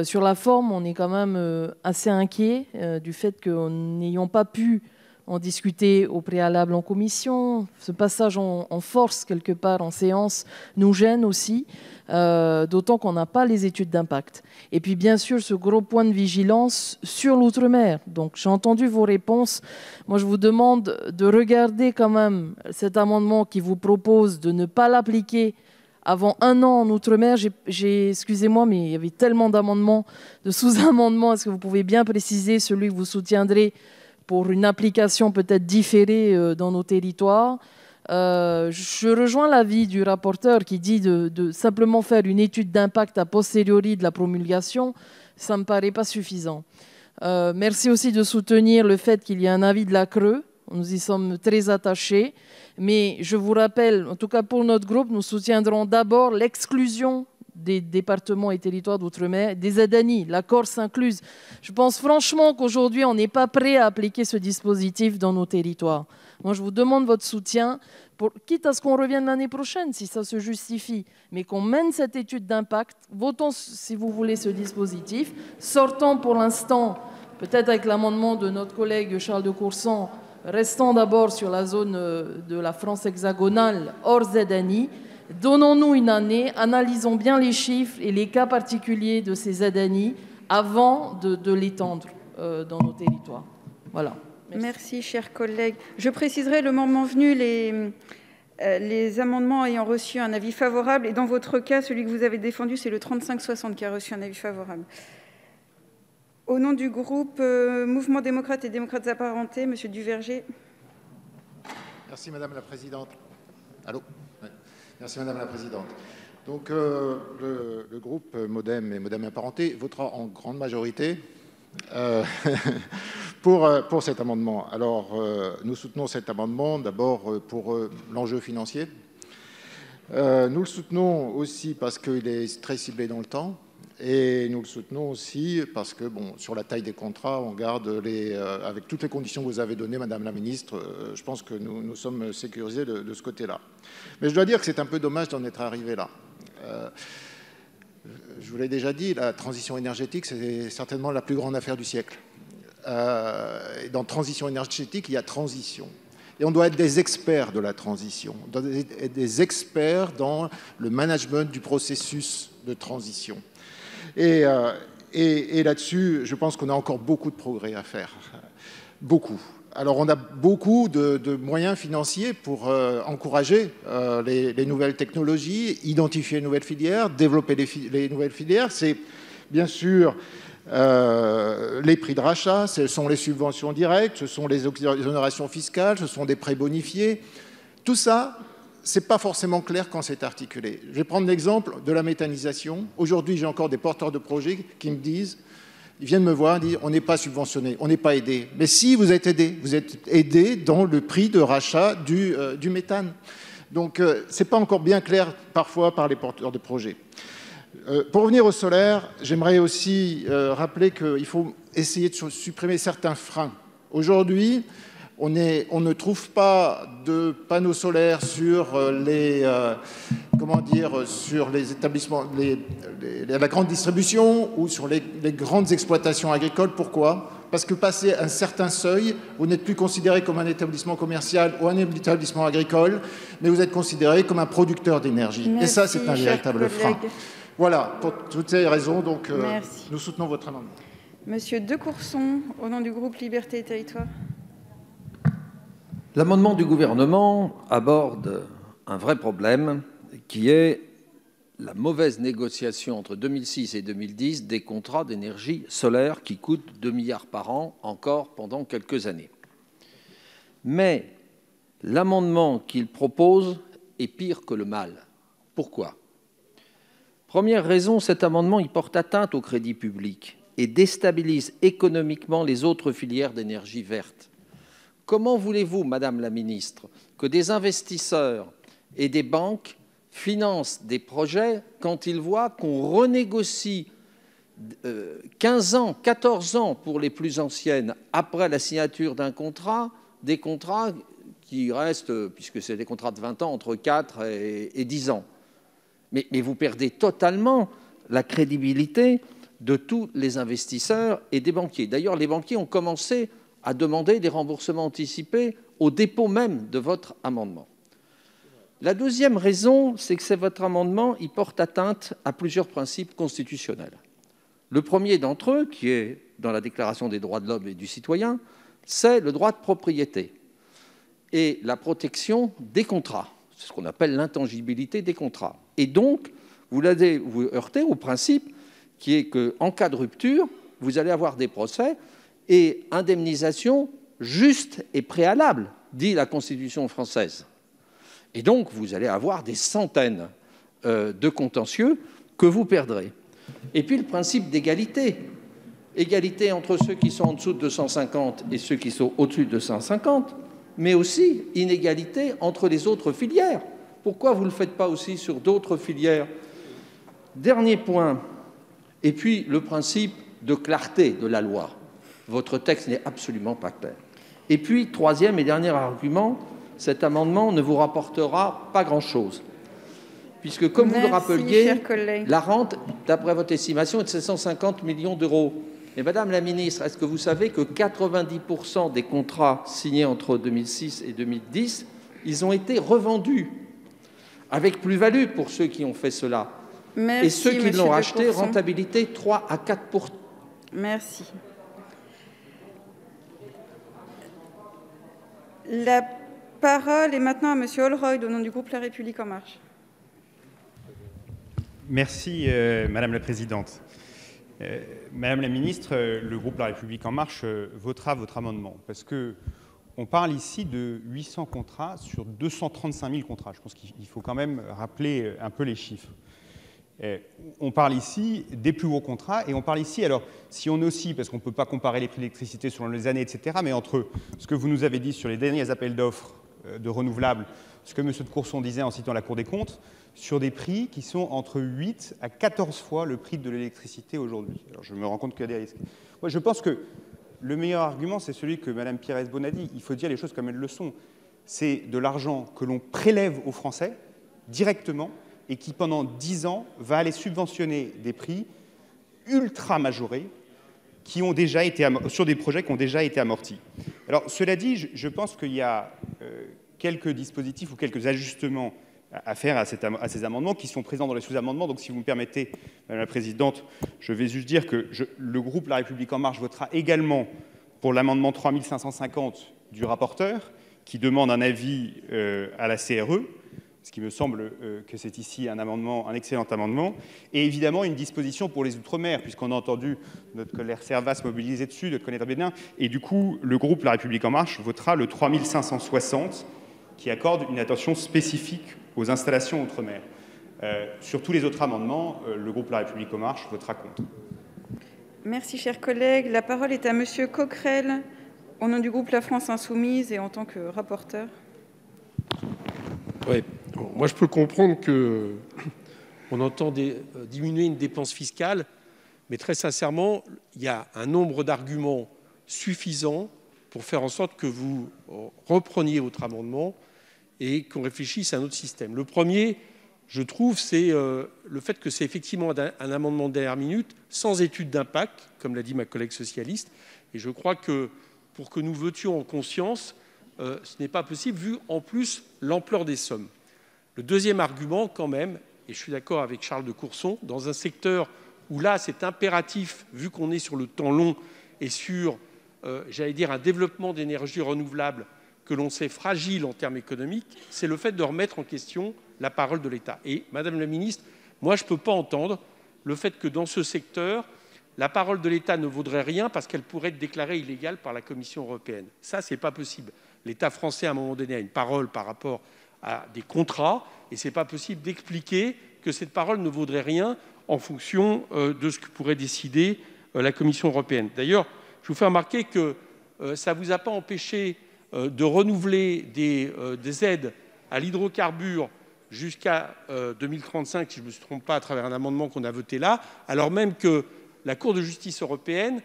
Sur la forme, on est quand même assez inquiet du fait que n'ayons pas pu en discuter au préalable en commission. Ce passage en force, quelque part, en séance, nous gêne aussi, d'autant qu'on n'a pas les études d'impact. Et puis, bien sûr, ce gros point de vigilance sur l'outre-mer. Donc, j'ai entendu vos réponses. Moi, je vous demande de regarder quand même cet amendement qui vous propose de ne pas l'appliquer avant 1 an en outre-mer. Excusez-moi, mais il y avait tellement d'amendements, de sous-amendements. Est-ce que vous pouvez bien préciser celui que vous soutiendrez pour une application peut-être différée dans nos territoires? Je rejoins l'avis du rapporteur qui dit de simplement faire une étude d'impact a posteriori de la promulgation. Ça ne me paraît pas suffisant. Merci aussi de soutenir le fait qu'il y a un avis de la CRE. Nous y sommes très attachés. Mais je vous rappelle, en tout cas pour notre groupe, nous soutiendrons d'abord l'exclusion des départements et territoires d'outre-mer, des ZANI, la Corse incluse. Je pense franchement qu'aujourd'hui, on n'est pas prêt à appliquer ce dispositif dans nos territoires. Moi, je vous demande votre soutien, quitte à ce qu'on revienne l'année prochaine, si ça se justifie, mais qu'on mène cette étude d'impact. Votons, si vous voulez, ce dispositif. Sortons pour l'instant, peut-être avec l'amendement de notre collègue Charles de Courson, restons d'abord sur la zone de la France hexagonale, hors ZANI. Donnons-nous une année, analysons bien les chiffres et les cas particuliers de ces ZANI avant de l'étendre dans nos territoires. Voilà. Merci, chers collègues. Je préciserai le moment venu les amendements ayant reçu un avis favorable. Et dans votre cas, celui que vous avez défendu, c'est le 3560 qui a reçu un avis favorable. Au nom du groupe Mouvement démocrate et démocrates apparentés, M. Duverger. Merci, Madame la Présidente. Allô ? Ouais. Merci, Madame la Présidente. Donc, le groupe Modem et Modem apparenté votera en grande majorité pour cet amendement. Alors, nous soutenons cet amendement d'abord pour l'enjeu financier. Nous le soutenons aussi parce qu'il est très ciblé dans le temps. Et nous le soutenons aussi parce que, bon, sur la taille des contrats, on garde avec toutes les conditions que vous avez données, Madame la Ministre, je pense que nous sommes sécurisés de ce côté-là. Mais je dois dire que c'est un peu dommage d'en être arrivé là. Je vous l'ai déjà dit, la transition énergétique, c'est certainement la plus grande affaire du siècle. Et dans transition énergétique, il y a transition. Et on doit être des experts de la transition, on doit être des experts dans le management du processus de transition. Et là-dessus, je pense qu'on a encore beaucoup de progrès à faire. Beaucoup. Alors, on a beaucoup de moyens financiers pour encourager les nouvelles technologies, identifier les nouvelles filières, développer les nouvelles filières. C'est bien sûr les prix de rachat, ce sont les subventions directes, ce sont les exonérations fiscales, ce sont des prêts bonifiés. Tout ça, ce n'est pas forcément clair quand c'est articulé. Je vais prendre l'exemple de la méthanisation. Aujourd'hui, j'ai encore des porteurs de projets qui me disent, ils viennent me voir, ils disent, on n'est pas subventionné, on n'est pas aidé. Mais si, vous êtes aidé dans le prix de rachat du méthane. Donc, ce n'est pas encore bien clair parfois par les porteurs de projets. Pour revenir au solaire, j'aimerais aussi rappeler qu'il faut essayer de supprimer certains freins. Aujourd'hui, on ne trouve pas de panneaux solaires sur sur les établissements, la grande distribution ou sur les grandes exploitations agricoles. Pourquoi? Parce que passé un certain seuil, vous n'êtes plus considéré comme un établissement commercial ou un établissement agricole, mais vous êtes considéré comme un producteur d'énergie. Et ça, c'est un véritable frein. Voilà, pour toutes ces raisons, donc, nous soutenons votre amendement. Monsieur Decourson, au nom du groupe Liberté et Territoires. L'amendement du gouvernement aborde un vrai problème qui est la mauvaise négociation entre 2006 et 2010 des contrats d'énergie solaire qui coûtent 2 milliards par an encore pendant quelques années. Mais l'amendement qu'il propose est pire que le mal. Pourquoi? Première raison, cet amendement il porte atteinte au crédit public et déstabilise économiquement les autres filières d'énergie verte. Comment voulez-vous, Madame la Ministre, que des investisseurs et des banques financent des projets quand ils voient qu'on renégocie 15 ans, 14 ans pour les plus anciennes après la signature d'un contrat, des contrats qui restent, puisque c'est des contrats de 20 ans, entre 4 et 10 ans. Mais vous perdez totalement la crédibilité de tous les investisseurs et des banquiers. D'ailleurs, les banquiers ont commencé à demander des remboursements anticipés au dépôt même de votre amendement. La deuxième raison, c'est que votre amendement il porte atteinte à plusieurs principes constitutionnels. Le premier d'entre eux, qui est dans la Déclaration des droits de l'homme et du citoyen, c'est le droit de propriété et la protection des contrats. C'est ce qu'on appelle l'intangibilité des contrats. Et donc, vous heurtez au principe qui est qu'en cas de rupture, vous allez avoir des procès et indemnisation juste et préalable, dit la Constitution française. Et donc, vous allez avoir des centaines de contentieux que vous perdrez. Et puis, le principe d'égalité. Égalité entre ceux qui sont en dessous de 250 et ceux qui sont au-dessus de 250, mais aussi inégalité entre les autres filières. Pourquoi vous ne le faites pas aussi sur d'autres filières? Dernier point, et puis le principe de clarté de la loi. Votre texte n'est absolument pas clair. Et puis, troisième et dernier argument, cet amendement ne vous rapportera pas grand-chose. Puisque, comme vous le rappeliez, la rente, d'après votre estimation, est de 750 millions d'euros. Et Madame la Ministre, est-ce que vous savez que 90% des contrats signés entre 2006 et 2010, ils ont été revendus avec plus-value pour ceux qui ont fait cela. Merci, et ceux qui l'ont acheté, Decourson. rentabilité 3 à 4%. Merci. La parole est maintenant à Monsieur Holroyd, au nom du groupe La République En Marche. Merci, Madame la Présidente. Madame la Ministre, le groupe La République En Marche votera votre amendement, parce qu'on parle ici de 800 contrats sur 235 000 contrats. Je pense qu'il faut quand même rappeler un peu les chiffres. On parle ici des plus gros contrats, et on parle ici, alors si on oscille, parce qu'on ne peut pas comparer les prix de l'électricité selon les années, etc., mais entre ce que vous nous avez dit sur les derniers appels d'offres de renouvelables, ce que M. de Courson disait en citant la Cour des comptes, sur des prix qui sont entre 8 à 14 fois le prix de l'électricité aujourd'hui. Alors je me rends compte qu'il y a des risques. Moi, je pense que le meilleur argument, c'est celui que Mme Pires-Beaune a dit. Il faut dire les choses comme elles le sont. C'est de l'argent que l'on prélève aux Français directement et qui, pendant 10 ans, va aller subventionner des prix ultra majorés qui ont déjà été sur des projets qui ont déjà été amortis. Alors, cela dit, je pense qu'il y a quelques dispositifs ou quelques ajustements à faire à ces amendements qui sont présents dans les sous-amendements. Donc, si vous me permettez, Madame la Présidente, je vais juste dire que le groupe La République En Marche votera également pour l'amendement 3550 du rapporteur qui demande un avis à la CRE, ce qui me semble que c'est ici un excellent amendement, et évidemment une disposition pour les Outre-mer, puisqu'on a entendu notre collègue Servas mobiliser dessus, notre collègue Bénin, et du coup, le groupe La République En Marche votera le 3560, qui accorde une attention spécifique aux installations Outre-mer. Sur tous les autres amendements, le groupe La République En Marche votera contre. Merci, chers collègues. La parole est à Monsieur Coquerel, au nom du groupe La France Insoumise et en tant que rapporteur. Oui, moi je peux comprendre qu'on entend diminuer une dépense fiscale, mais très sincèrement, il y a un nombre d'arguments suffisants pour faire en sorte que vous repreniez votre amendement et qu'on réfléchisse à un autre système. Le premier, je trouve, c'est le fait que c'est effectivement un amendement de dernière minute, sans étude d'impact, comme l'a dit ma collègue socialiste, et je crois que pour que nous votions en conscience, ce n'est pas possible, vu en plus l'ampleur des sommes. Le deuxième argument, quand même, et je suis d'accord avec Charles de Courson, dans un secteur où là, c'est impératif, vu qu'on est sur le temps long et sur, j'allais dire, un développement d'énergie renouvelable que l'on sait fragile en termes économiques, c'est le fait de remettre en question la parole de l'État. Et, Madame la Ministre, moi, je ne peux pas entendre le fait que dans ce secteur, la parole de l'État ne vaudrait rien parce qu'elle pourrait être déclarée illégale par la Commission européenne. Ça, ce n'est pas possible. L'État français, à un moment donné, a une parole par rapport à des contrats, et ce n'est pas possible d'expliquer que cette parole ne vaudrait rien en fonction de ce que pourrait décider la Commission européenne. D'ailleurs, je vous fais remarquer que ça ne vous a pas empêché de renouveler des aides à l'hydrocarbure jusqu'à 2035, si je ne me trompe pas, à travers un amendement qu'on a voté là, alors même que la Cour de justice européenne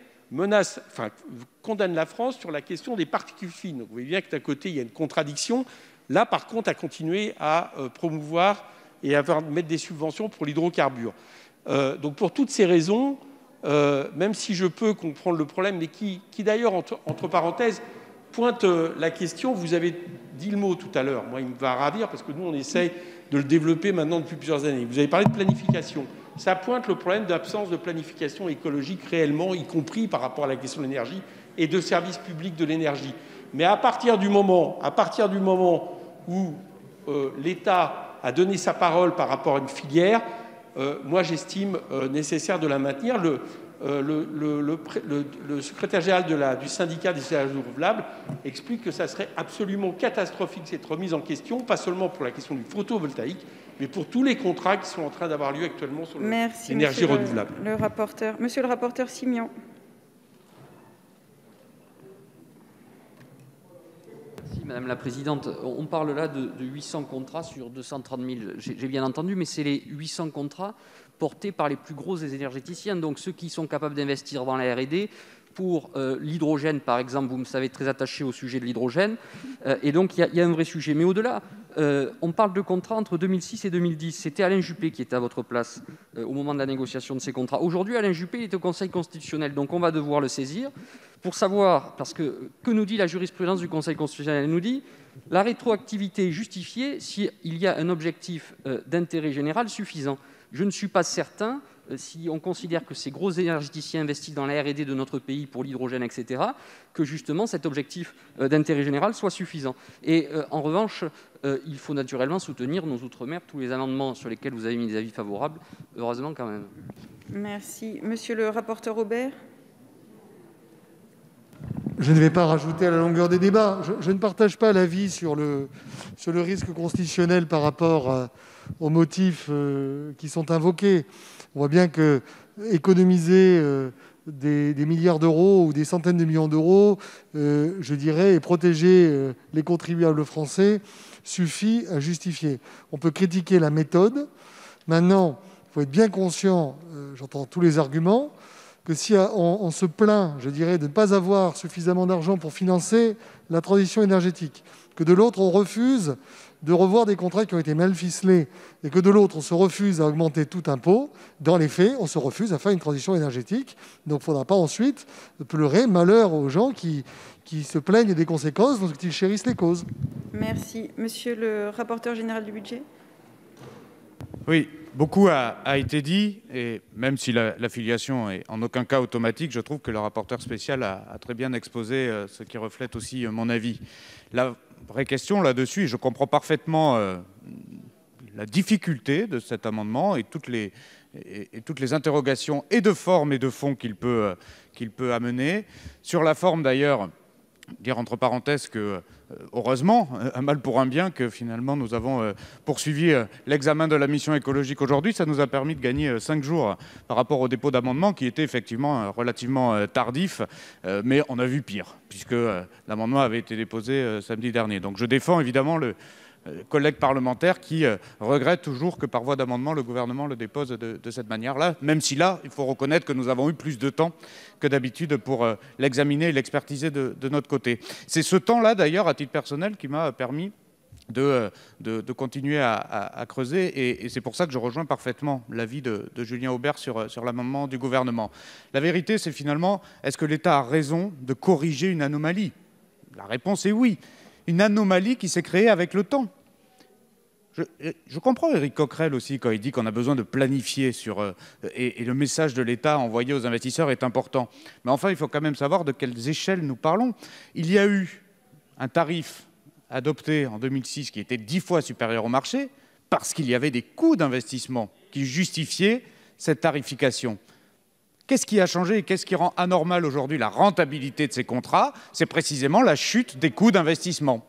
condamne la France sur la question des particules fines. Donc vous voyez bien que d'un côté, il y a une contradiction. Là, par contre, à continuer à promouvoir et à mettre des subventions pour l'hydrocarbure. Donc pour toutes ces raisons, même si je peux comprendre le problème, mais qui d'ailleurs, entre parenthèses, pointe la question, vous avez dit le mot tout à l'heure, moi il me va ravir parce que nous on essaye de le développer maintenant depuis plusieurs années. Vous avez parlé de planification. Ça pointe le problème d'absence de planification écologique réellement, y compris par rapport à la question de l'énergie et de services publics de l'énergie. Mais à partir du moment où l'État a donné sa parole par rapport à une filière, moi j'estime nécessaire de la maintenir. Le secrétaire général du syndicat des énergies renouvelables explique que ça serait absolument catastrophique cette remise en question, pas seulement pour la question du photovoltaïque, mais pour tous les contrats qui sont en train d'avoir lieu actuellement sur l'énergie renouvelable. Monsieur le rapporteur Simion. Merci Madame la Présidente. On parle là de 800 contrats sur 230 000. J'ai bien entendu, mais c'est les 800 contrats portés par les plus gros des énergéticiens, donc ceux qui sont capables d'investir dans la R&D pour l'hydrogène, par exemple. Vous me savez très attaché au sujet de l'hydrogène, et donc il y a un vrai sujet. Mais au-delà, on parle de contrats entre 2006 et 2010. C'était Alain Juppé qui était à votre place au moment de la négociation de ces contrats. Aujourd'hui, Alain Juppé il est au Conseil constitutionnel, donc on va devoir le saisir pour savoir, parce que nous dit la jurisprudence du Conseil constitutionnel? Elle nous dit la rétroactivité est justifiée s'il y a un objectif d'intérêt général suffisant. Je ne suis pas certain, si on considère que ces gros énergéticiens investissent dans la R&D de notre pays pour l'hydrogène, etc., que justement cet objectif d'intérêt général soit suffisant. Et en revanche, il faut naturellement soutenir nos Outre-mer, tous les amendements sur lesquels vous avez mis des avis favorables, heureusement quand même. Merci. Monsieur le rapporteur Aubert. Je ne vais pas rajouter à la longueur des débats. Je ne partage pas l'avis sur le risque constitutionnel par rapport aux motifs qui sont invoqués. On voit bien que économiser des milliards d'euros ou des centaines de millions d'euros, je dirais, et protéger les contribuables français suffit à justifier. On peut critiquer la méthode. Maintenant, il faut être bien conscient, j'entends tous les arguments, que si on se plaint, je dirais, de ne pas avoir suffisamment d'argent pour financer la transition énergétique, que de l'autre, on refuse de revoir des contrats qui ont été mal ficelés, et que de l'autre, on se refuse à augmenter tout impôt, dans les faits, on se refuse à faire une transition énergétique. Donc, il ne faudra pas ensuite pleurer malheur aux gens qui se plaignent des conséquences dont ils chérissent les causes. Merci. Monsieur le rapporteur général du budget. Oui, beaucoup a été dit, et même si la filiation est en aucun cas automatique, je trouve que le rapporteur spécial a très bien exposé ce qui reflète aussi mon avis. La vraie question là-dessus, et je comprends parfaitement la difficulté de cet amendement et toutes les interrogations et de forme et de fond qu'il peut amener. Sur la forme d'ailleurs, dire entre parenthèses que, heureusement, un mal pour un bien, que finalement nous avons poursuivi l'examen de la mission écologique aujourd'hui. Ça nous a permis de gagner 5 jours par rapport au dépôt d'amendements qui était effectivement relativement tardif, mais on a vu pire, puisque l'amendement avait été déposé samedi dernier. Donc je défends évidemment le collègue parlementaire qui regrette toujours que par voie d'amendement le gouvernement le dépose de cette manière-là, même si là, il faut reconnaître que nous avons eu plus de temps que d'habitude pour l'examiner et l'expertiser de notre côté. C'est ce temps-là, d'ailleurs, à titre personnel, qui m'a permis de continuer à creuser, et c'est pour ça que je rejoins parfaitement l'avis de Julien Aubert sur l'amendement du gouvernement. La vérité, c'est finalement, est-ce que l'État a raison de corriger une anomalie? La réponse est oui. Une anomalie qui s'est créée avec le temps. Je comprends Éric Coquerel aussi quand il dit qu'on a besoin de planifier et le message de l'État envoyé aux investisseurs est important. Mais enfin, il faut quand même savoir de quelles échelles nous parlons. Il y a eu un tarif adopté en 2006 qui était 10 fois supérieur au marché parce qu'il y avait des coûts d'investissement qui justifiaient cette tarification. Qu'est-ce qui a changé et qu'est-ce qui rend anormal aujourd'hui la rentabilité de ces contrats? C'est précisément la chute des coûts d'investissement.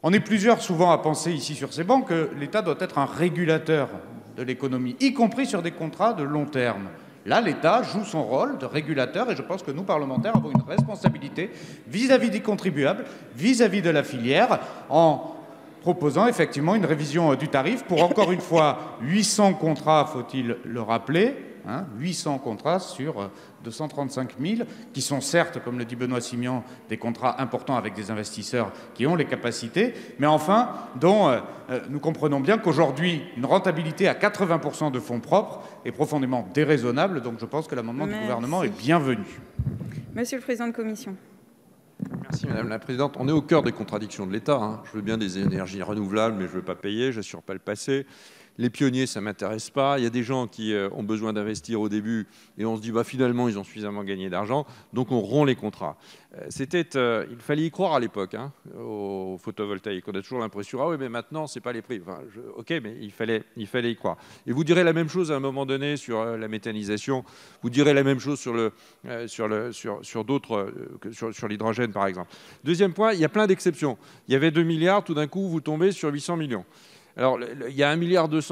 On est plusieurs souvent à penser ici sur ces bancs que l'État doit être un régulateur de l'économie, y compris sur des contrats de long terme. Là, l'État joue son rôle de régulateur et je pense que nous, parlementaires, avons une responsabilité vis-à-vis des contribuables, vis-à-vis de la filière, en proposant effectivement une révision du tarif pour, encore une fois, 800 contrats, faut-il le rappeler, 800 contrats sur 235 000, qui sont certes, comme le dit Benoît Simian, des contrats importants avec des investisseurs qui ont les capacités, mais enfin, dont nous comprenons bien qu'aujourd'hui, une rentabilité à 80% de fonds propres est profondément déraisonnable. Donc je pense que l'amendement du gouvernement est bienvenu. Monsieur le président de commission. Merci Madame la Présidente. On est au cœur des contradictions de l'État. Je veux bien des énergies renouvelables, mais je ne veux pas payer, je n'assure pas le passé. Les pionniers, ça ne m'intéresse pas. Il y a des gens qui ont besoin d'investir au début et on se dit finalement, ils ont suffisamment gagné d'argent, donc on rompt les contrats. Il fallait y croire à l'époque, au photovoltaïque. On a toujours l'impression, ah oui, mais maintenant, ce n'est pas les prix. OK, mais il fallait y croire. Et vous direz la même chose à un moment donné sur la méthanisation. Vous direz la même chose sur l'hydrogène, par exemple. Deuxième point, il y a plein d'exceptions. Il y avait 2 milliards, tout d'un coup, vous tombez sur 800 millions. Alors, il y a 1,2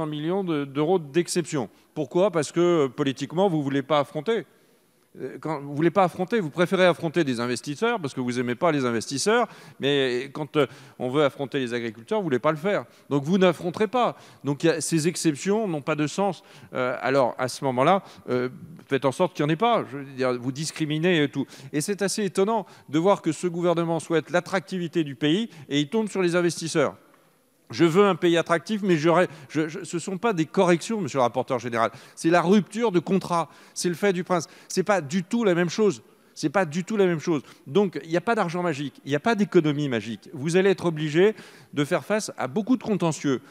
milliard d'euros d'exception. Pourquoi? Parce que politiquement, vous ne voulez pas affronter. Quand vous ne voulez pas affronter, vous préférez affronter des investisseurs parce que vous n'aimez pas les investisseurs, mais quand on veut affronter les agriculteurs, vous ne voulez pas le faire. Donc vous n'affronterez pas. Donc ces exceptions n'ont pas de sens. Alors à ce moment-là, faites en sorte qu'il n'y en ait pas. Je veux dire, vous discriminez et tout. Et c'est assez étonnant de voir que ce gouvernement souhaite l'attractivité du pays et il tombe sur les investisseurs. Je veux un pays attractif, mais ce ne sont pas des corrections, monsieur le rapporteur général. C'est la rupture de contrat. C'est le fait du prince. Ce n'est pas du tout la même chose. C'est pas du tout la même chose. Donc, il n'y a pas d'argent magique. Il n'y a pas d'économie magique. Vous allez être obligé de faire face à beaucoup de contentieux.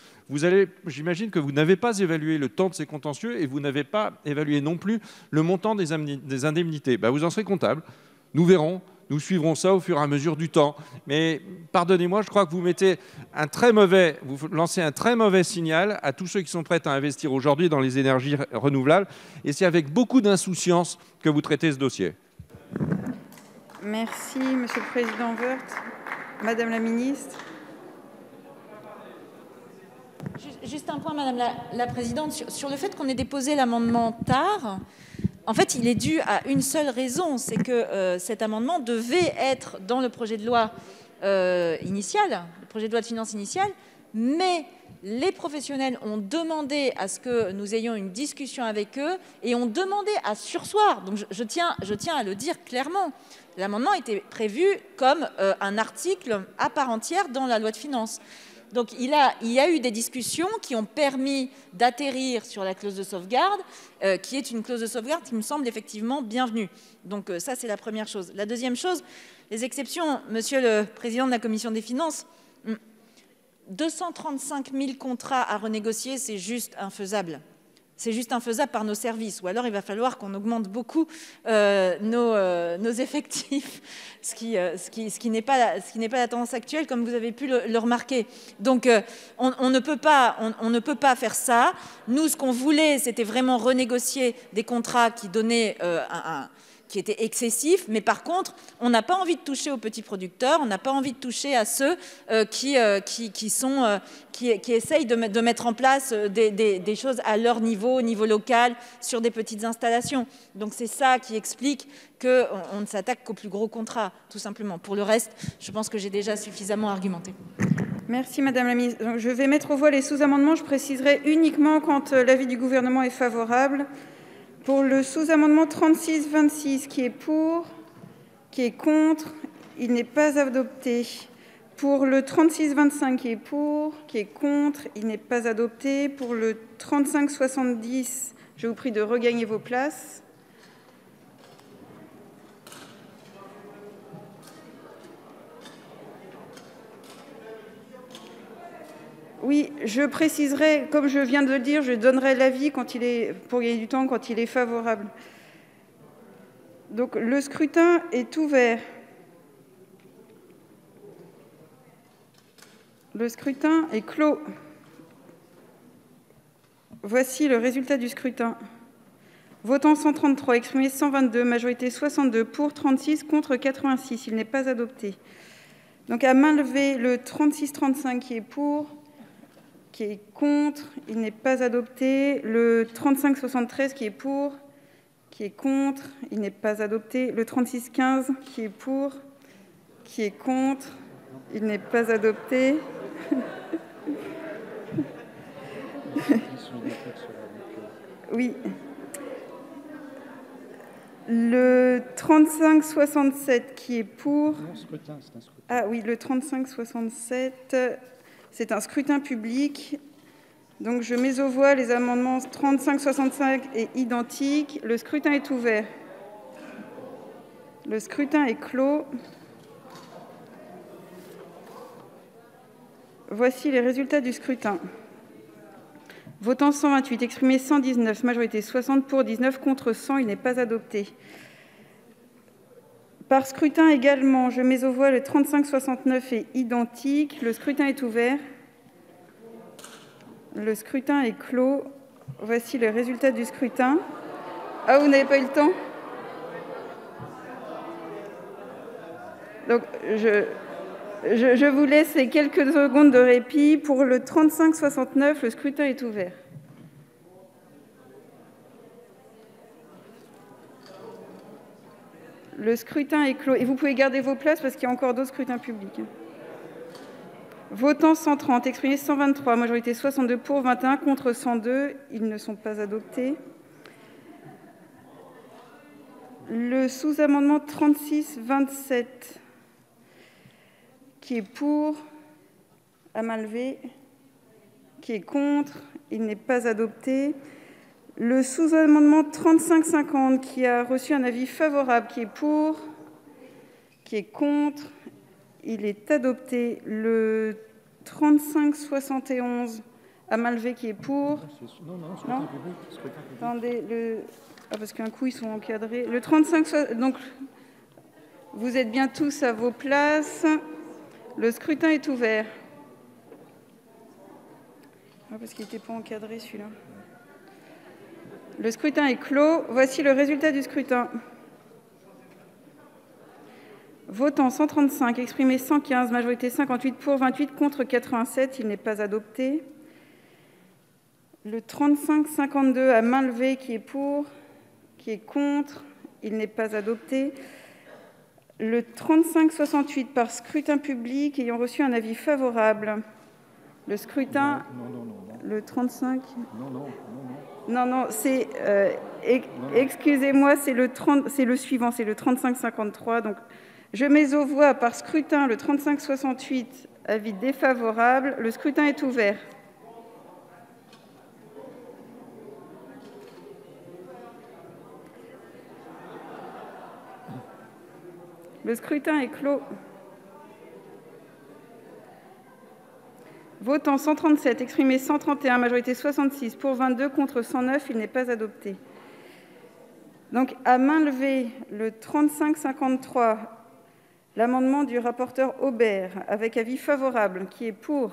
J'imagine que vous n'avez pas évalué le temps de ces contentieux et vous n'avez pas évalué non plus le montant des indemnités. Vous en serez comptable. Nous verrons. Nous suivrons ça au fur et à mesure du temps. Mais pardonnez-moi, je crois que vous lancez un très mauvais signal à tous ceux qui sont prêts à investir aujourd'hui dans les énergies renouvelables. Et c'est avec beaucoup d'insouciance que vous traitez ce dossier. Merci, Monsieur le Président Woerth. Madame la Ministre. Juste un point, Madame la Présidente, sur le fait qu'on ait déposé l'amendement tard. En fait, il est dû à une seule raison, c'est que cet amendement devait être dans le projet de loi initial, le projet de loi de finances initiale, mais les professionnels ont demandé à ce que nous ayons une discussion avec eux et ont demandé à surseoir. Donc je tiens à le dire clairement. L'amendement était prévu comme un article à part entière dans la loi de finances. Donc il y a eu des discussions qui ont permis d'atterrir sur la clause de sauvegarde, qui est une clause de sauvegarde qui me semble effectivement bienvenue. Donc ça, c'est la première chose. La deuxième chose, les exceptions, Monsieur le Président de la Commission des Finances, 235 000 contrats à renégocier, c'est juste infaisable. C'est juste infaisable par nos services. Ou alors, il va falloir qu'on augmente beaucoup nos effectifs, ce qui n'est pas la tendance actuelle, comme vous avez pu le remarquer. Donc, on ne peut pas faire ça. Nous, ce qu'on voulait, c'était vraiment renégocier des contrats qui donnaient qui étaient excessifs, mais par contre, on n'a pas envie de toucher aux petits producteurs, on n'a pas envie de toucher à ceux qui essayent de mettre en place des choses à leur niveau, au niveau local, sur des petites installations. Donc c'est ça qui explique qu'on ne s'attaque qu'aux plus gros contrats, tout simplement. Pour le reste, je pense que j'ai déjà suffisamment argumenté. Merci Madame la Ministre. Donc, je vais mettre aux voix les sous-amendements. Je préciserai uniquement quand l'avis du gouvernement est favorable. Pour le sous-amendement 3626, qui est pour, qui est contre, il n'est pas adopté. Pour le 3625, qui est pour, qui est contre, il n'est pas adopté. Pour le 3570, je vous prie de regagner vos places. Oui, je préciserai, comme je viens de le dire, je donnerai l'avis pour gagner du temps quand il est favorable. Donc le scrutin est ouvert. Le scrutin est clos. Voici le résultat du scrutin. Votant 133, exprimé 122, majorité 62, pour 36, contre 86. Il n'est pas adopté. Donc à main levée, le 36-35 qui est pour, qui est contre, il n'est pas adopté. Le 35-73 qui est pour, qui est contre, il n'est pas adopté. Le 36-15 qui est pour, qui est contre, il n'est pas adopté. Oui. Le 35-67 qui est pour. Ah oui, le 35-67. C'est un scrutin public. Donc, je mets aux voix les amendements 35-65 et identiques. Le scrutin est ouvert. Le scrutin est clos. Voici les résultats du scrutin. Votant 128, exprimé 119, majorité 60 pour, 19 contre 100. Il n'est pas adopté. Par scrutin également, je mets aux voix le 35-69 est identique. Le scrutin est ouvert. Le scrutin est clos. Voici le résultat du scrutin. Ah, vous n'avez pas eu le temps? Donc, je vous laisse quelques secondes de répit. Pour le 35-69, le scrutin est ouvert. Le scrutin est clos. Et vous pouvez garder vos places parce qu'il y a encore d'autres scrutins publics. Votant 130, exprimé 123, majorité 62 pour, 21 contre 102. Ils ne sont pas adoptés. Le sous-amendement 36-27, qui est pour, à main levée, qui est contre, il n'est pas adopté. Le sous-amendement 35-50, qui a reçu un avis favorable, qui est pour, qui est contre, il est adopté. Le 35-71, à main levée, qui est pour. Non. Attendez, parce qu'un coup, ils sont encadrés. Le 35, donc, vous êtes bien tous à vos places. Le scrutin est ouvert. Parce qu'il n'était pas encadré, celui-là. Le scrutin est clos. Voici le résultat du scrutin. Votant 135, exprimé 115, majorité 58 pour, 28 contre 87. Il n'est pas adopté. Le 35-52 à main levée, qui est pour, qui est contre. Il n'est pas adopté. Le 3568 par scrutin public ayant reçu un avis favorable. Le scrutin... Le 35... Non, c'est... excusez-moi, c'est le suivant, c'est le 3553. Donc, je mets aux voix par scrutin le 3568, avis défavorable. Le scrutin est ouvert. Le scrutin est clos. Votant 137, exprimé 131, majorité 66, pour 22, contre 109, il n'est pas adopté. Donc, à main levée, le 3553, l'amendement du rapporteur Aubert, avec avis favorable, qui est pour.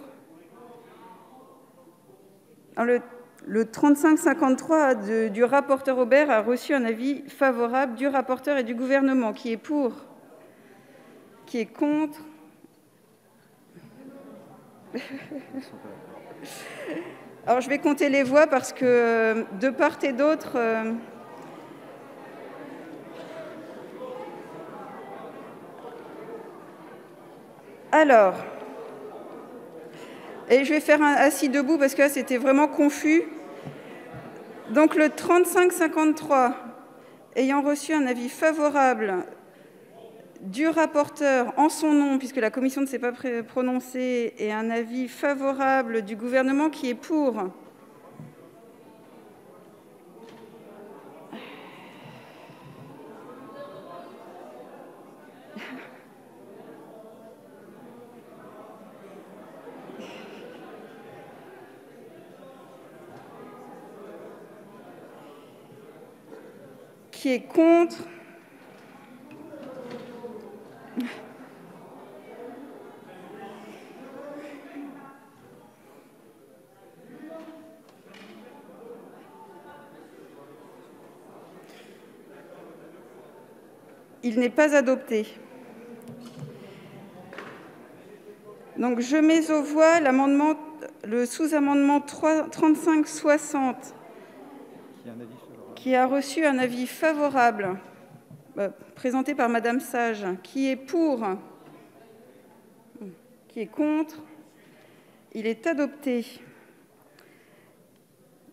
Le 3553 du rapporteur Aubert a reçu un avis favorable du rapporteur et du gouvernement, qui est pour. Qui est contre. Alors, je vais compter les voix parce que de part et d'autre... Alors, et je vais faire un assis debout parce que là, c'était vraiment confus. Donc, le 3553, ayant reçu un avis favorable du rapporteur en son nom, puisque la commission ne s'est pas prononcée, et un avis favorable du gouvernement qui est pour. Qui est contre. Il n'est pas adopté. Donc, je mets aux voix le sous-amendement 3560 qui a reçu un avis favorable présenté par Madame Sage. Qui est pour? Qui est contre? Il est adopté.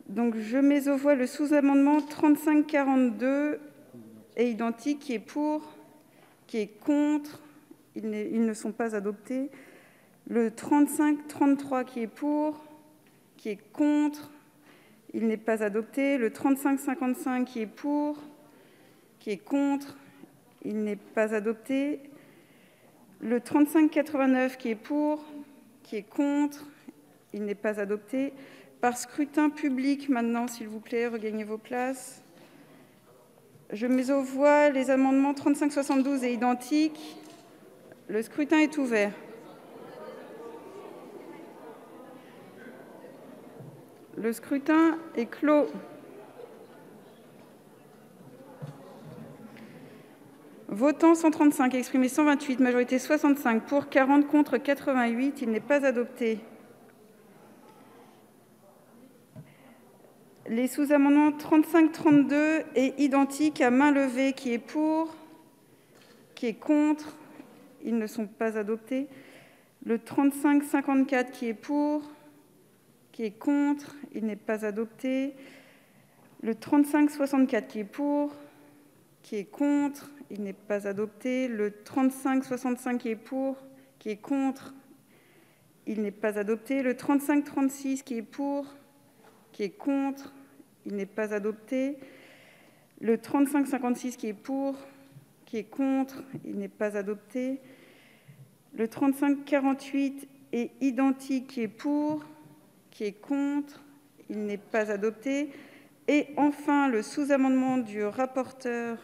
Donc, je mets aux voix le sous-amendement 3542 et identique, qui est pour, qui est contre, ils ne sont pas adoptés. Le 3533 qui est pour, qui est contre, il n'est pas adopté. Le 3555 qui est pour, qui est contre, il n'est pas adopté. Le 3589 qui est pour, qui est contre, il n'est pas adopté. Par scrutin public maintenant, s'il vous plaît, regagnez vos places. Je mets aux voix les amendements 3572 et identiques. Le scrutin est ouvert. Le scrutin est clos. Votant 135, exprimé 128, majorité 65, pour 40, contre 88, il n'est pas adopté. Les sous-amendements 35-32 et identiques à main levée, qui est pour, qui est contre, ils ne sont pas adoptés. Le 35-54 qui est pour, qui est contre, il n'est pas adopté. Le 35-64 qui est pour, qui est contre, il n'est pas adopté. Le 35-65 qui est pour, qui est contre, il n'est pas adopté. Le 35-36 qui est pour, qui est contre, il n'est pas adopté. Le 35-56 qui est pour, qui est contre, il n'est pas adopté. Le 35-48 est identique, qui est pour, qui est contre, il n'est pas adopté. Et enfin, le sous-amendement du rapporteur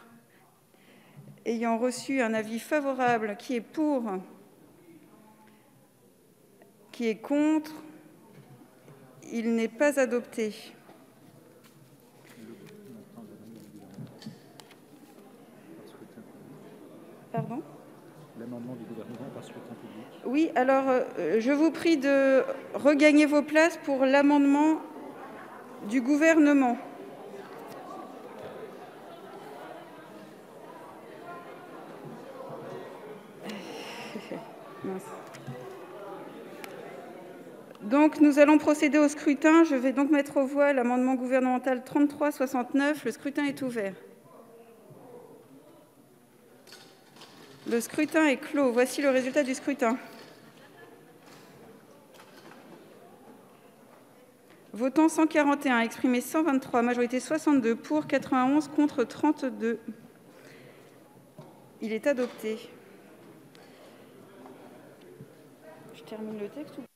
ayant reçu un avis favorable, qui est pour, qui est contre, il n'est pas adopté. Pardon ? L'amendement du gouvernement par scrutin public. Oui, alors je vous prie de regagner vos places pour l'amendement du gouvernement. Donc, nous allons procéder au scrutin. Je vais donc mettre aux voix l'amendement gouvernemental 3369. Le scrutin est ouvert. Le scrutin est clos. Voici le résultat du scrutin. Votant 141, exprimé 123, majorité 62, pour 91, contre 32. Il est adopté. Je termine le texte ou...